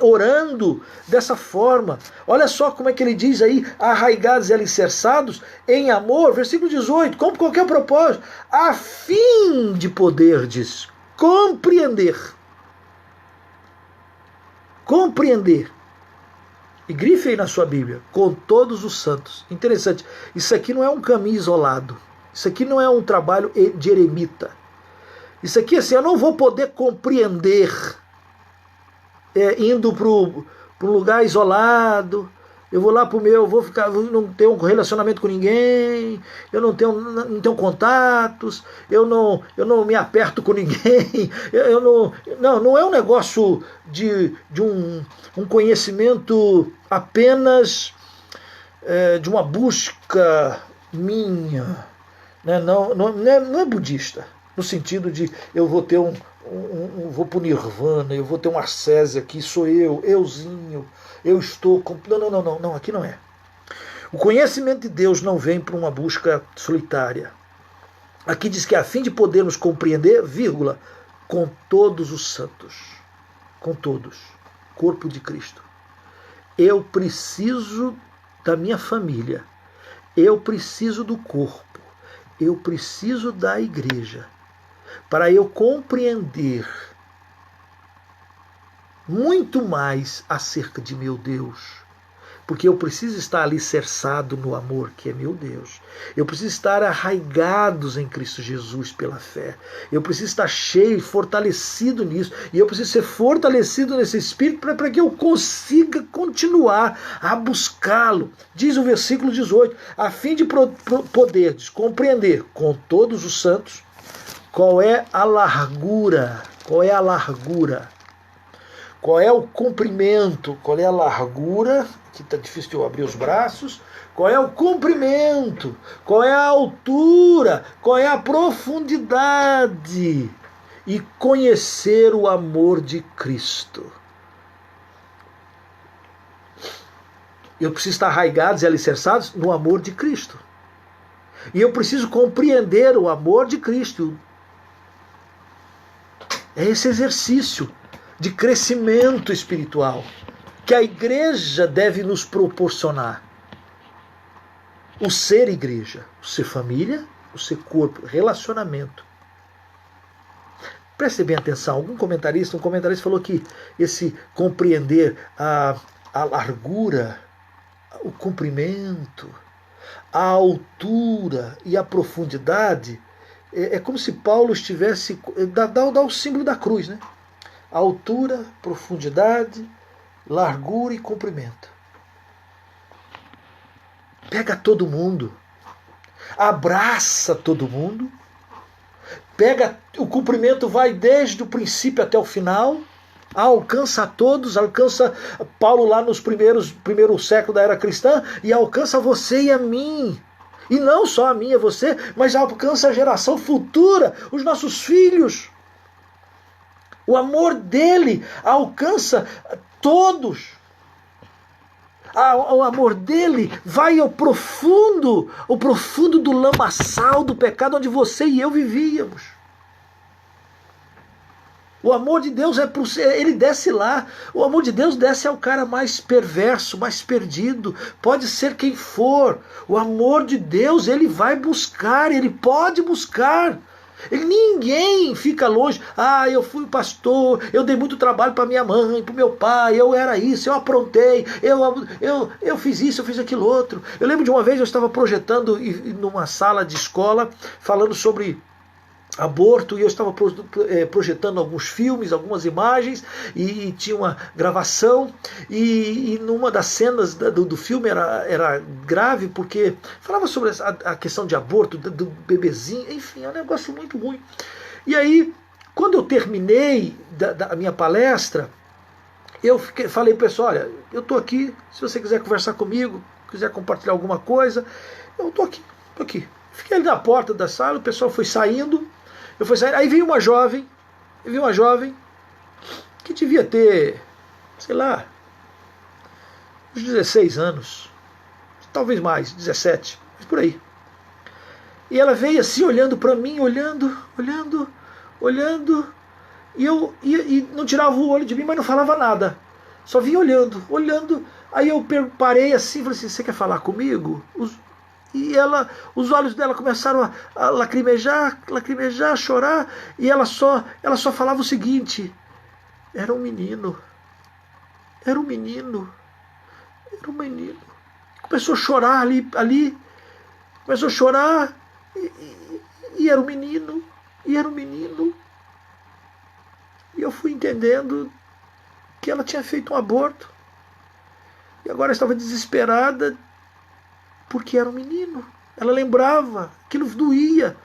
orando dessa forma. Olha só como é que ele diz aí: arraigados e alicerçados em amor, versículo 18, com qualquer propósito, a fim de poderdes compreender, e grife aí na sua Bíblia, com todos os santos. Interessante, isso aqui não é um caminho isolado, isso aqui não é um trabalho de eremita, isso aqui assim, eu não vou poder compreender indo para um lugar isolado, eu vou lá para o meu, não tenho um relacionamento com ninguém, eu não tenho contatos, eu não me aperto com ninguém, não é um negócio de um conhecimento apenas de uma busca minha, né? Não é budista, no sentido de eu vou ter vou para o Nirvana, eu vou ter um ascese aqui, sou euzinho, eu estou... Não, aqui não é. O conhecimento de Deus não vem para uma busca solitária. Aqui diz que a fim de podermos compreender, vírgula, com todos os santos, com todos, corpo de Cristo. Eu preciso da minha família, eu preciso do corpo, eu preciso da igreja, para eu compreender muito mais acerca de meu Deus, porque eu preciso estar alicerçado no amor que é meu Deus, eu preciso estar arraigados em Cristo Jesus pela fé, eu preciso estar cheio, fortalecido nisso, e eu preciso ser fortalecido nesse Espírito para que eu consiga continuar a buscá-lo. Diz o versículo 18, a fim de poderes compreender com todos os santos qual é a largura, qual é o comprimento, qual é a largura, que está difícil de eu abrir os braços, qual é o comprimento, qual é a altura, qual é a profundidade, e conhecer o amor de Cristo. Eu preciso estar arraigados e alicerçados no amor de Cristo. E eu preciso compreender o amor de Cristo. É esse exercício de crescimento espiritual que a igreja deve nos proporcionar. O ser igreja, o ser família, o ser corpo, relacionamento. Prestem bem atenção, um comentarista falou que esse compreender a largura, o comprimento, a altura e a profundidade é como se Paulo estivesse... Dá o símbolo da cruz, né? Altura, profundidade, largura e comprimento. Pega todo mundo, abraça todo mundo, pega, o comprimento vai desde o princípio até o final, alcança a todos, alcança Paulo lá nos primeiro século da era cristã, e alcança você e a mim. E não só a mim e a você, mas alcança a geração futura, os nossos filhos. O amor dele alcança todos. O amor dele vai ao profundo do lamaçal do pecado onde você e eu vivíamos. O amor de Deus ele desce lá. O amor de Deus desce ao cara mais perverso, mais perdido. Pode ser quem for. O amor de Deus ele vai buscar, ele pode buscar. Ninguém fica longe. Eu fui pastor, eu dei muito trabalho para minha mãe, para meu pai, eu era isso, eu aprontei, eu fiz isso, eu fiz aquilo outro. Eu lembro de uma vez eu estava projetando numa sala de escola, falando sobre aborto, e eu estava projetando alguns filmes, algumas imagens, e tinha uma gravação, e numa das cenas do filme era grave, porque falava sobre a questão de aborto, do bebezinho, enfim, é um negócio muito ruim. E aí, quando eu terminei da minha palestra, eu falei para o pessoal, olha, eu estou aqui, se você quiser conversar comigo, quiser compartilhar alguma coisa, eu estou aqui. Fiquei ali na porta da sala, o pessoal foi saindo, aí veio uma jovem que devia ter, sei lá, uns 16 anos, talvez mais, 17, mas por aí. E ela veio assim, olhando para mim, olhando, e não tirava o olho de mim, mas não falava nada. Só vinha olhando. Aí eu parei assim, falei assim, você quer falar comigo? E os olhos dela começaram a lacrimejar, chorar, e ela só falava o seguinte: era um menino. Começou a chorar ali, começou a chorar, e era um menino. E eu fui entendendo que ela tinha feito um aborto, e agora estava desesperada, porque era um menino. Ela lembrava, aquilo doía.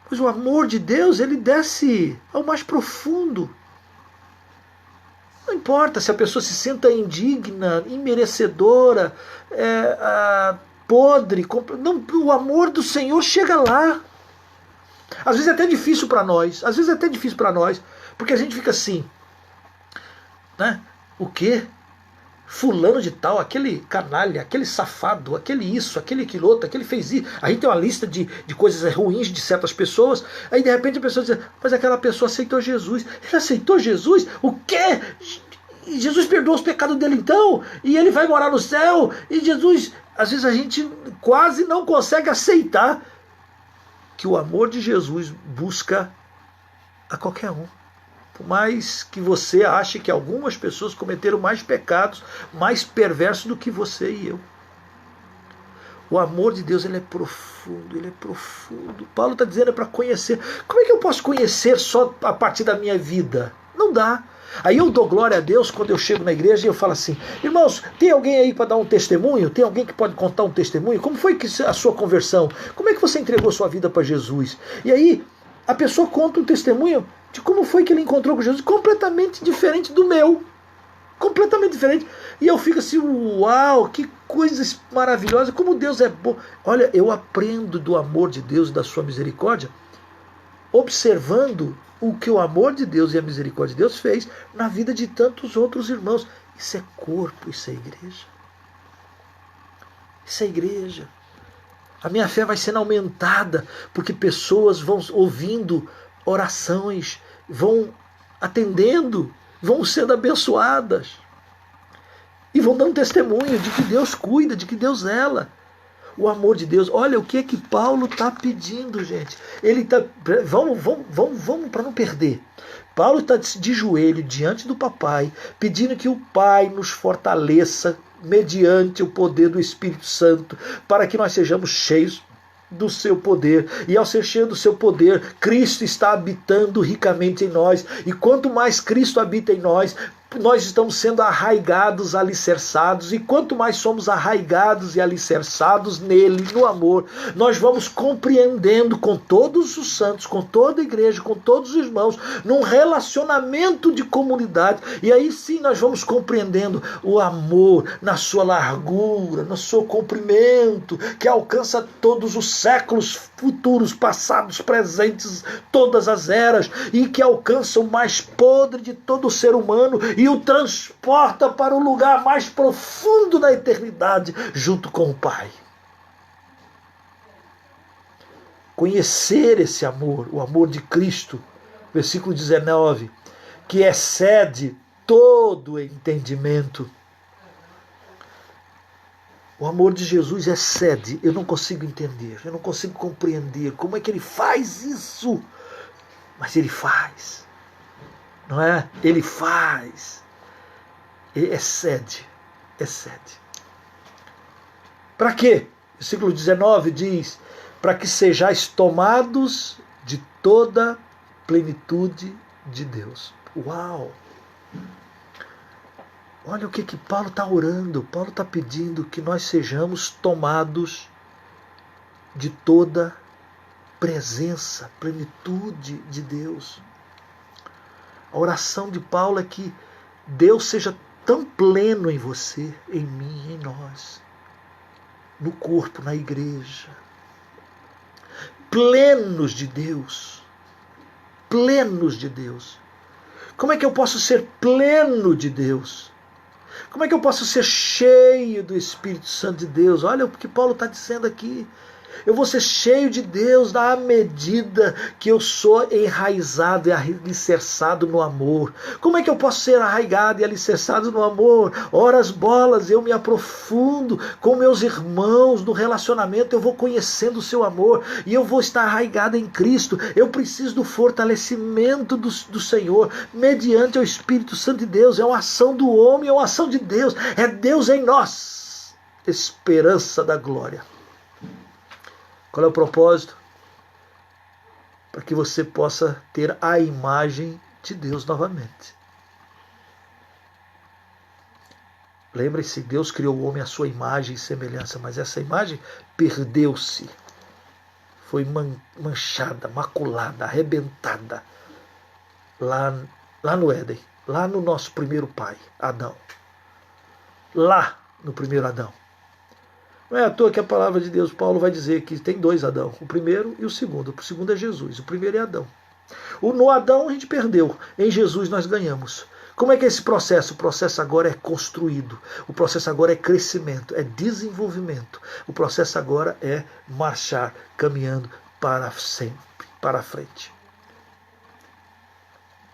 Mas o amor de Deus, ele desce ao mais profundo. Não importa se a pessoa se sinta indigna, imerecedora, podre. Não, o amor do Senhor chega lá. Às vezes é até difícil para nós. Porque a gente fica assim, né? O quê? Fulano de tal, aquele canalha, aquele safado, aquele isso, aquele outro, aquele fez isso. A gente tem uma lista de coisas ruins de certas pessoas. Aí de repente a pessoa diz, mas aquela pessoa aceitou Jesus. Ele aceitou Jesus? O quê? Jesus perdoou os pecados dele então? E ele vai morar no céu? E Jesus... Às vezes a gente quase não consegue aceitar que o amor de Jesus busca a qualquer um. Por mais que você ache que algumas pessoas cometeram mais pecados, mais perversos do que você e eu. O amor de Deus, ele é profundo. Paulo está dizendo, é para conhecer. Como é que eu posso conhecer só a partir da minha vida? Não dá. Aí eu dou glória a Deus quando eu chego na igreja e eu falo assim, irmãos, tem alguém aí para dar um testemunho? Tem alguém que pode contar um testemunho? Como foi a sua conversão? Como é que você entregou sua vida para Jesus? E aí a pessoa conta um testemunho. de como foi que ele encontrou com Jesus, completamente diferente do meu. Completamente diferente. E eu fico assim, uau, que coisa maravilhosa, como Deus é bom. Olha, eu aprendo do amor de Deus e da sua misericórdia, observando o que o amor de Deus e a misericórdia de Deus fez na vida de tantos outros irmãos. Isso é corpo, isso é igreja. Isso é igreja. A minha fé vai sendo aumentada, porque pessoas vão ouvindo orações, vão atendendo, vão sendo abençoadas. E vão dando testemunho de que Deus cuida, de que Deus zela. O amor de Deus. Olha o que é que Paulo está pedindo, gente. Ele está. Vamos para não perder. Paulo está de joelho diante do papai, pedindo que o Pai nos fortaleça mediante o poder do Espírito Santo, para que nós sejamos cheios do seu poder. E ao ser cheio do seu poder, Cristo está habitando ricamente em nós. E quanto mais Cristo habita em nós, nós estamos sendo arraigados, alicerçados, e quanto mais somos arraigados e alicerçados nele, no amor, nós vamos compreendendo com todos os santos, com toda a igreja, com todos os irmãos, num relacionamento de comunidade, e aí sim nós vamos compreendendo o amor na sua largura, no seu comprimento, que alcança todos os séculos futuros, passados, presentes, todas as eras, e que alcança o mais podre de todo o ser humano e o transporta para o lugar mais profundo da eternidade, junto com o Pai. Conhecer esse amor, o amor de Cristo, versículo 19, que excede todo entendimento. O amor de Jesus excede, eu não consigo entender, eu não consigo compreender como é que ele faz isso, mas ele faz. Não é? Ele faz. Ele excede. Para quê? Versículo 19 diz: para que sejais tomados de toda plenitude de Deus. Uau! Olha o que Paulo está orando. Paulo está pedindo que nós sejamos tomados de toda presença, plenitude de Deus. A oração de Paulo é que Deus seja tão pleno em você, em mim, em nós, no corpo, na igreja. Plenos de Deus. Plenos de Deus. Como é que eu posso ser pleno de Deus? Como é que eu posso ser cheio do Espírito Santo de Deus? Olha o que Paulo está dizendo aqui. Eu vou ser cheio de Deus na medida que eu sou enraizado e alicerçado no amor. Como é que eu posso ser arraigado e alicerçado no amor? Ora as bolas, eu me aprofundo com meus irmãos no relacionamento, eu vou conhecendo o seu amor e eu vou estar arraigado em Cristo. Eu preciso do fortalecimento do Senhor mediante o Espírito Santo de Deus. É uma ação do homem, é uma ação de Deus. É Deus em nós, esperança da glória. Qual é o propósito? Para que você possa ter a imagem de Deus novamente. Lembre-se, Deus criou o homem à sua imagem e semelhança, mas essa imagem perdeu-se. Foi manchada, maculada, arrebentada lá no Éden, lá no nosso primeiro pai, Adão. Lá no primeiro Adão. Não é à toa que a palavra de Deus, Paulo vai dizer que tem dois Adão, o primeiro e o segundo. O segundo é Jesus, o primeiro é Adão. No Adão a gente perdeu, em Jesus nós ganhamos. Como é que é esse processo? O processo agora é construído, o processo agora é crescimento, é desenvolvimento. O processo agora é marchar, caminhando para sempre, para a frente.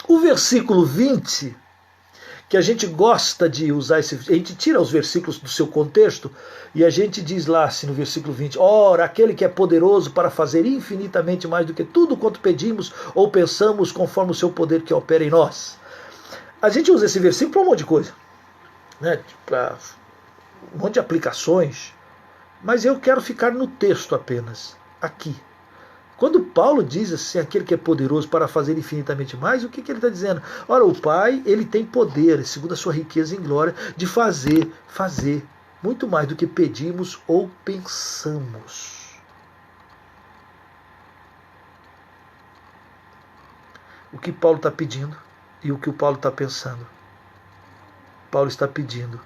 O versículo 20... que a gente gosta de usar, a gente tira os versículos do seu contexto e a gente diz lá assim no versículo 20, ora, aquele que é poderoso para fazer infinitamente mais do que tudo quanto pedimos ou pensamos conforme o seu poder que opera em nós. A gente usa esse versículo para um monte de coisa, né? Para um monte de aplicações, mas eu quero ficar no texto apenas, aqui. Quando Paulo diz assim, aquele que é poderoso para fazer infinitamente mais, o que ele está dizendo? Ora, o Pai, ele tem poder, segundo a sua riqueza em glória, de fazer muito mais do que pedimos ou pensamos. o que Paulo está pedindo e o que o Paulo está pensando. Paulo está pedindo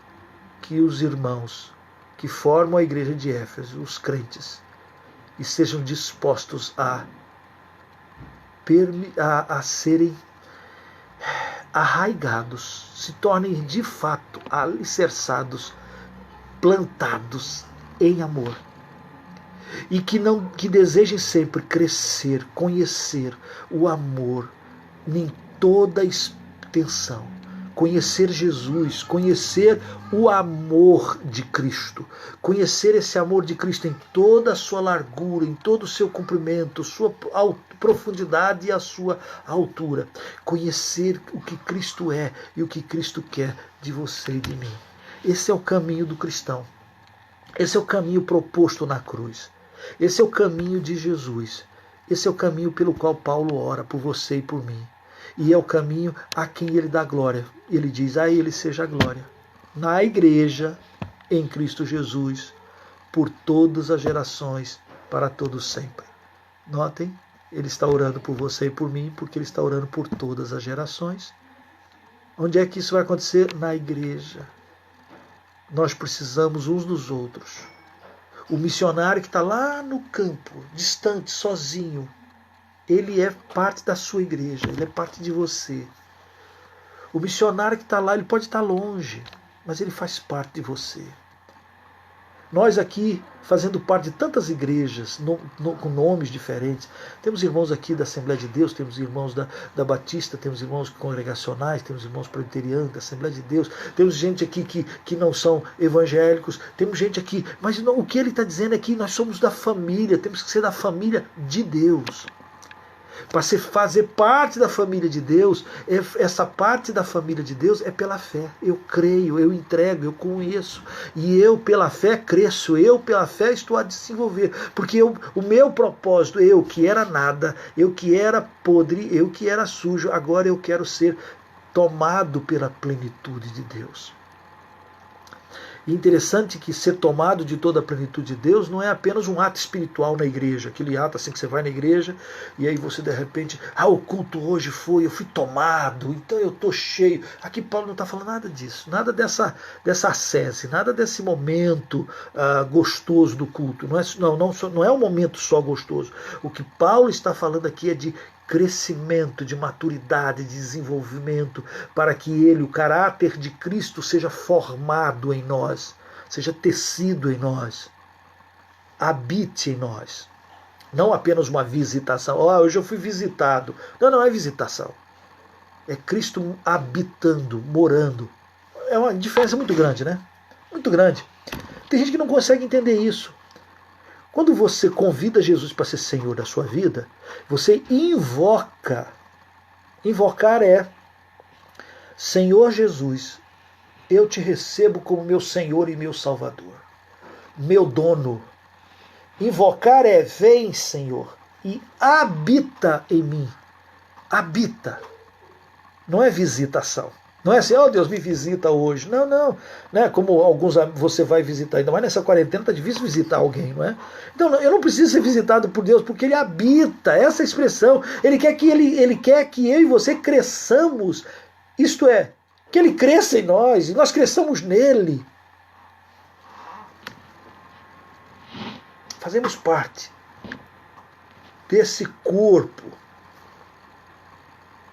que os irmãos que formam a igreja de Éfeso, os crentes, estejam dispostos a serem arraigados, se tornem de fato alicerçados, plantados em amor. E que desejem sempre crescer, conhecer o amor em toda a extensão. Conhecer Jesus, conhecer o amor de Cristo, conhecer esse amor de Cristo em toda a sua largura, em todo o seu comprimento, sua profundidade e a sua altura. Conhecer o que Cristo é e o que Cristo quer de você e de mim. Esse é o caminho do cristão. Esse é o caminho proposto na cruz. Esse é o caminho de Jesus. Esse é o caminho pelo qual Paulo ora por você e por mim. E é o caminho a quem ele dá glória. Ele diz: a ele seja a glória. Na igreja, em Cristo Jesus, por todas as gerações, para todos sempre. Notem, ele está orando por você e por mim, porque ele está orando por todas as gerações. Onde é que isso vai acontecer? Na igreja. Nós precisamos uns dos outros. O missionário que está lá no campo, distante, sozinho, ele é parte da sua igreja, ele é parte de você. O missionário que está lá, ele pode estar longe, mas ele faz parte de você. Nós aqui, fazendo parte de tantas igrejas, com nomes diferentes, temos irmãos aqui da Assembleia de Deus, temos irmãos da Batista, temos irmãos congregacionais, temos irmãos presbiterianos da Assembleia de Deus, temos gente aqui que não são evangélicos, temos gente aqui, mas não, o que ele está dizendo é que nós somos da família, temos que ser da família de Deus. Para fazer parte da família de Deus, essa parte da família de Deus é pela fé. Eu creio, eu entrego, eu conheço. E eu pela fé cresço, eu pela fé estou a desenvolver. Porque o meu propósito, eu que era nada, eu que era podre, eu que era sujo, agora eu quero ser tomado pela plenitude de Deus. E interessante que ser tomado de toda a plenitude de Deus não é apenas um ato espiritual na igreja, aquele ato assim que você vai na igreja e aí você de repente, o culto hoje eu fui tomado, então eu estou cheio. Aqui Paulo não está falando nada disso, nada dessa ascese, nada desse momento gostoso do culto. Não é um momento só gostoso. O que Paulo está falando aqui é de crescimento, de maturidade, de desenvolvimento, para que o caráter de Cristo seja formado em nós, seja tecido em nós, habite em nós. Não apenas uma visitação. Hoje eu fui visitado. Não é visitação. É Cristo habitando, morando. É uma diferença muito grande, né? Muito grande. Tem gente que não consegue entender isso. Quando você convida Jesus para ser Senhor da sua vida, você invoca. Invocar é: Senhor Jesus, eu te recebo como meu Senhor e meu Salvador, meu dono. Invocar é: vem, Senhor, e habita em mim. Habita. Não é visitação. Não é assim, Deus me visita hoje. Não. Né? Como alguns você vai visitar, ainda mais nessa quarentena, está difícil visitar alguém, não é? Então eu não preciso ser visitado por Deus, porque Ele habita, essa expressão. Ele quer que eu e você cresçamos. Isto é, que Ele cresça em nós e nós cresçamos nele. Fazemos parte desse corpo.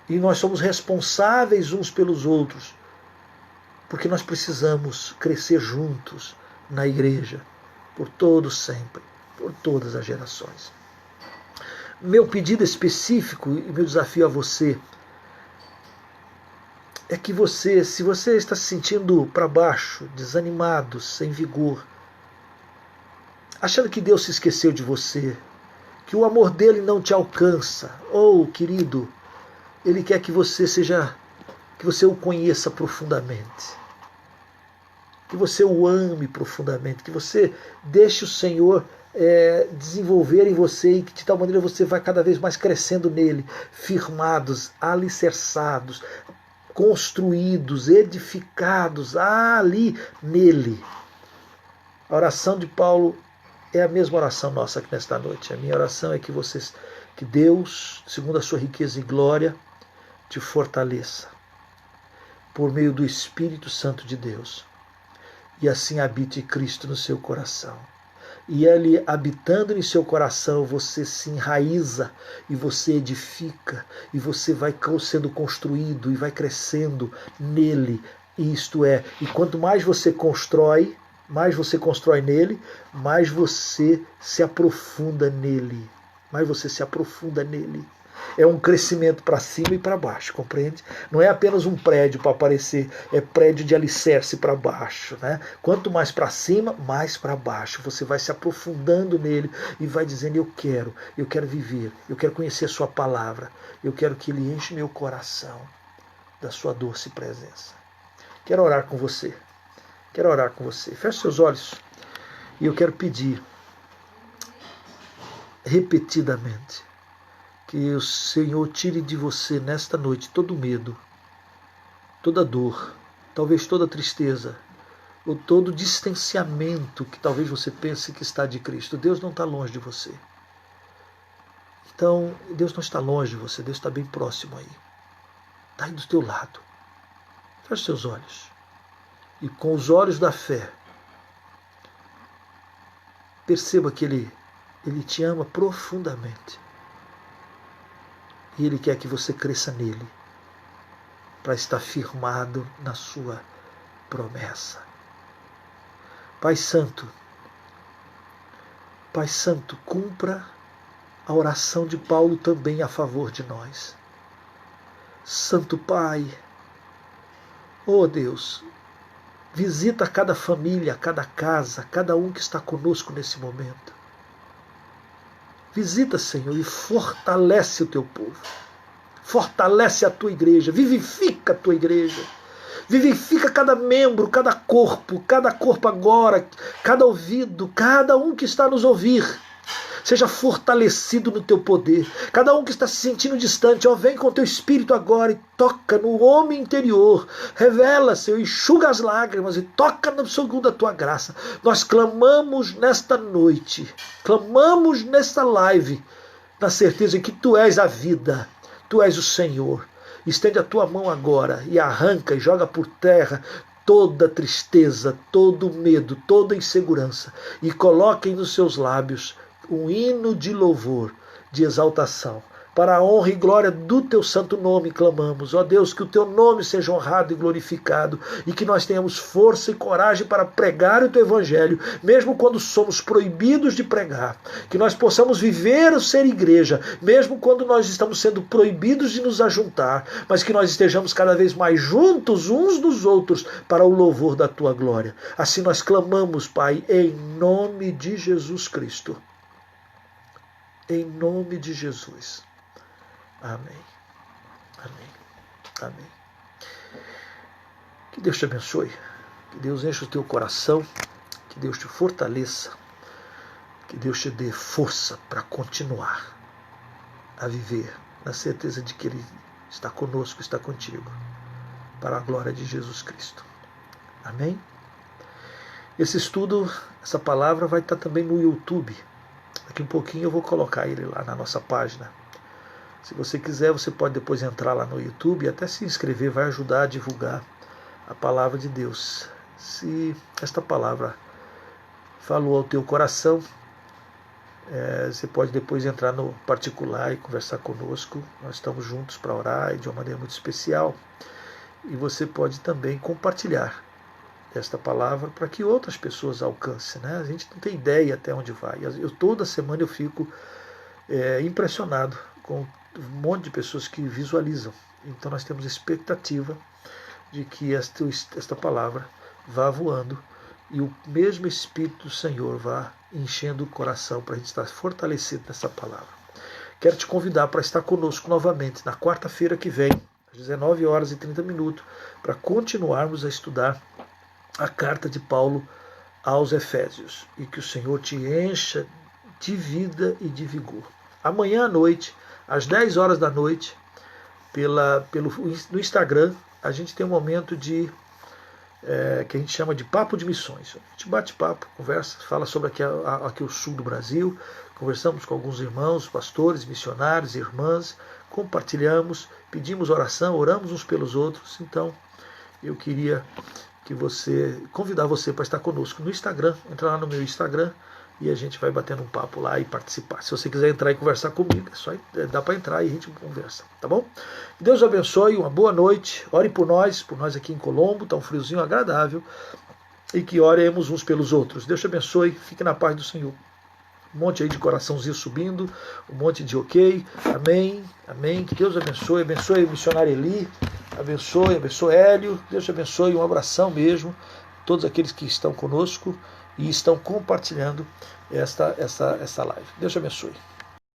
E nós somos responsáveis uns pelos outros, porque nós precisamos crescer juntos na igreja, por todos sempre, por todas as gerações. Meu pedido específico e meu desafio a você é que se você está se sentindo para baixo, desanimado, sem vigor, achando que Deus se esqueceu de você, que o amor dele não te alcança, querido, Ele quer que você o conheça profundamente, que você o ame profundamente, que você deixe o Senhor desenvolver em você e que de tal maneira você vai cada vez mais crescendo nele, firmados, alicerçados, construídos, edificados ali nele. A oração de Paulo é a mesma oração nossa aqui nesta noite. A minha oração é que Deus, segundo a sua riqueza e glória, te fortaleça por meio do Espírito Santo de Deus. E assim habite Cristo no seu coração. E Ele habitando em seu coração, você se enraiza e você edifica, e você vai sendo construído e vai crescendo nele. Isto é, e quanto mais você constrói nele, mais você se aprofunda nele. Mais você se aprofunda nele. É um crescimento para cima e para baixo, compreende? Não é apenas um prédio para aparecer, é prédio de alicerce para baixo, né? Quanto mais para cima, mais para baixo. Você vai se aprofundando nele e vai dizendo: eu quero viver, eu quero conhecer a sua palavra, eu quero que ele enche meu coração da sua doce presença. Quero orar com você. Feche seus olhos e eu quero pedir repetidamente que o Senhor tire de você nesta noite todo medo, toda dor, talvez toda tristeza, ou todo distanciamento que talvez você pense que está de Cristo. Deus não está longe de você. Então, Deus não está longe de você, Deus está bem próximo aí. Está aí do teu lado. Feche seus olhos. E com os olhos da fé, perceba que Ele te ama profundamente. E Ele quer que você cresça nele, para estar firmado na sua promessa. Pai Santo, cumpra a oração de Paulo também a favor de nós. Santo Pai, oh Deus, visita cada família, cada casa, cada um que está conosco nesse momento. Visita, Senhor, e fortalece o teu povo. Fortalece a tua igreja, vivifica a tua igreja. Vivifica cada membro, cada corpo agora, cada ouvido, cada um que está nos ouvir. Seja fortalecido no teu poder. Cada um que está se sentindo distante, vem com o teu Espírito agora e toca no homem interior. Revela, Senhor, enxuga as lágrimas e toca segundo a tua graça. Nós clamamos nesta noite, clamamos nesta live, na certeza de que tu és a vida, tu és o Senhor. Estende a tua mão agora e arranca e joga por terra toda tristeza, todo medo, toda insegurança e coloquem nos seus lábios um hino de louvor, de exaltação. Para a honra e glória do teu santo nome clamamos. Ó Deus, que o teu nome seja honrado e glorificado e que nós tenhamos força e coragem para pregar o teu evangelho, mesmo quando somos proibidos de pregar. Que nós possamos viver o ser igreja, mesmo quando nós estamos sendo proibidos de nos ajuntar, mas que nós estejamos cada vez mais juntos uns dos outros para o louvor da tua glória. Assim nós clamamos, Pai, em nome de Jesus Cristo. Em nome de Jesus. Amém. Amém. Amém. Que Deus te abençoe. Que Deus enche o teu coração. Que Deus te fortaleça. Que Deus te dê força para continuar a viver na certeza de que Ele está conosco, está contigo. Para a glória de Jesus Cristo. Amém? Esse estudo, essa palavra vai estar também no YouTube. Daqui um pouquinho eu vou colocar ele lá na nossa página. Se você quiser, você pode depois entrar lá no YouTube e até se inscrever, vai ajudar a divulgar a palavra de Deus. Se esta palavra falou ao teu coração, você pode depois entrar no particular e conversar conosco. Nós estamos juntos para orar de uma maneira muito especial. E você pode também compartilhar esta palavra para que outras pessoas alcancem, né? A gente não tem ideia até onde vai. Toda semana eu fico impressionado com um monte de pessoas que visualizam. Então nós temos expectativa de que esta palavra vá voando e o mesmo Espírito do Senhor vá enchendo o coração para a gente estar fortalecido nessa palavra. Quero te convidar para estar conosco novamente na quarta-feira que vem, às 19h30, para continuarmos a estudar a carta de Paulo aos Efésios e que o Senhor te encha de vida e de vigor. Amanhã à noite, às 10 horas da noite, no Instagram, a gente tem um momento que a gente chama de Papo de Missões. A gente bate papo, conversa, fala sobre aqui o sul do Brasil, conversamos com alguns irmãos, pastores, missionários, irmãs, compartilhamos, pedimos oração, oramos uns pelos outros. Então, eu queria convidar você para estar conosco no Instagram. Entra lá no meu Instagram e a gente vai batendo um papo lá e participar. Se você quiser entrar e conversar comigo, dá para entrar e a gente conversa, tá bom? Deus abençoe, uma boa noite. Ore por nós aqui em Colombo, tá um friozinho agradável, e que oremos uns pelos outros. Deus te abençoe, fique na paz do Senhor. Um monte aí de coraçãozinho subindo, um monte de ok, amém, amém, que Deus abençoe o missionário Eli, abençoe Hélio, Deus te abençoe, um abração mesmo, todos aqueles que estão conosco e estão compartilhando essa live. Deus te abençoe.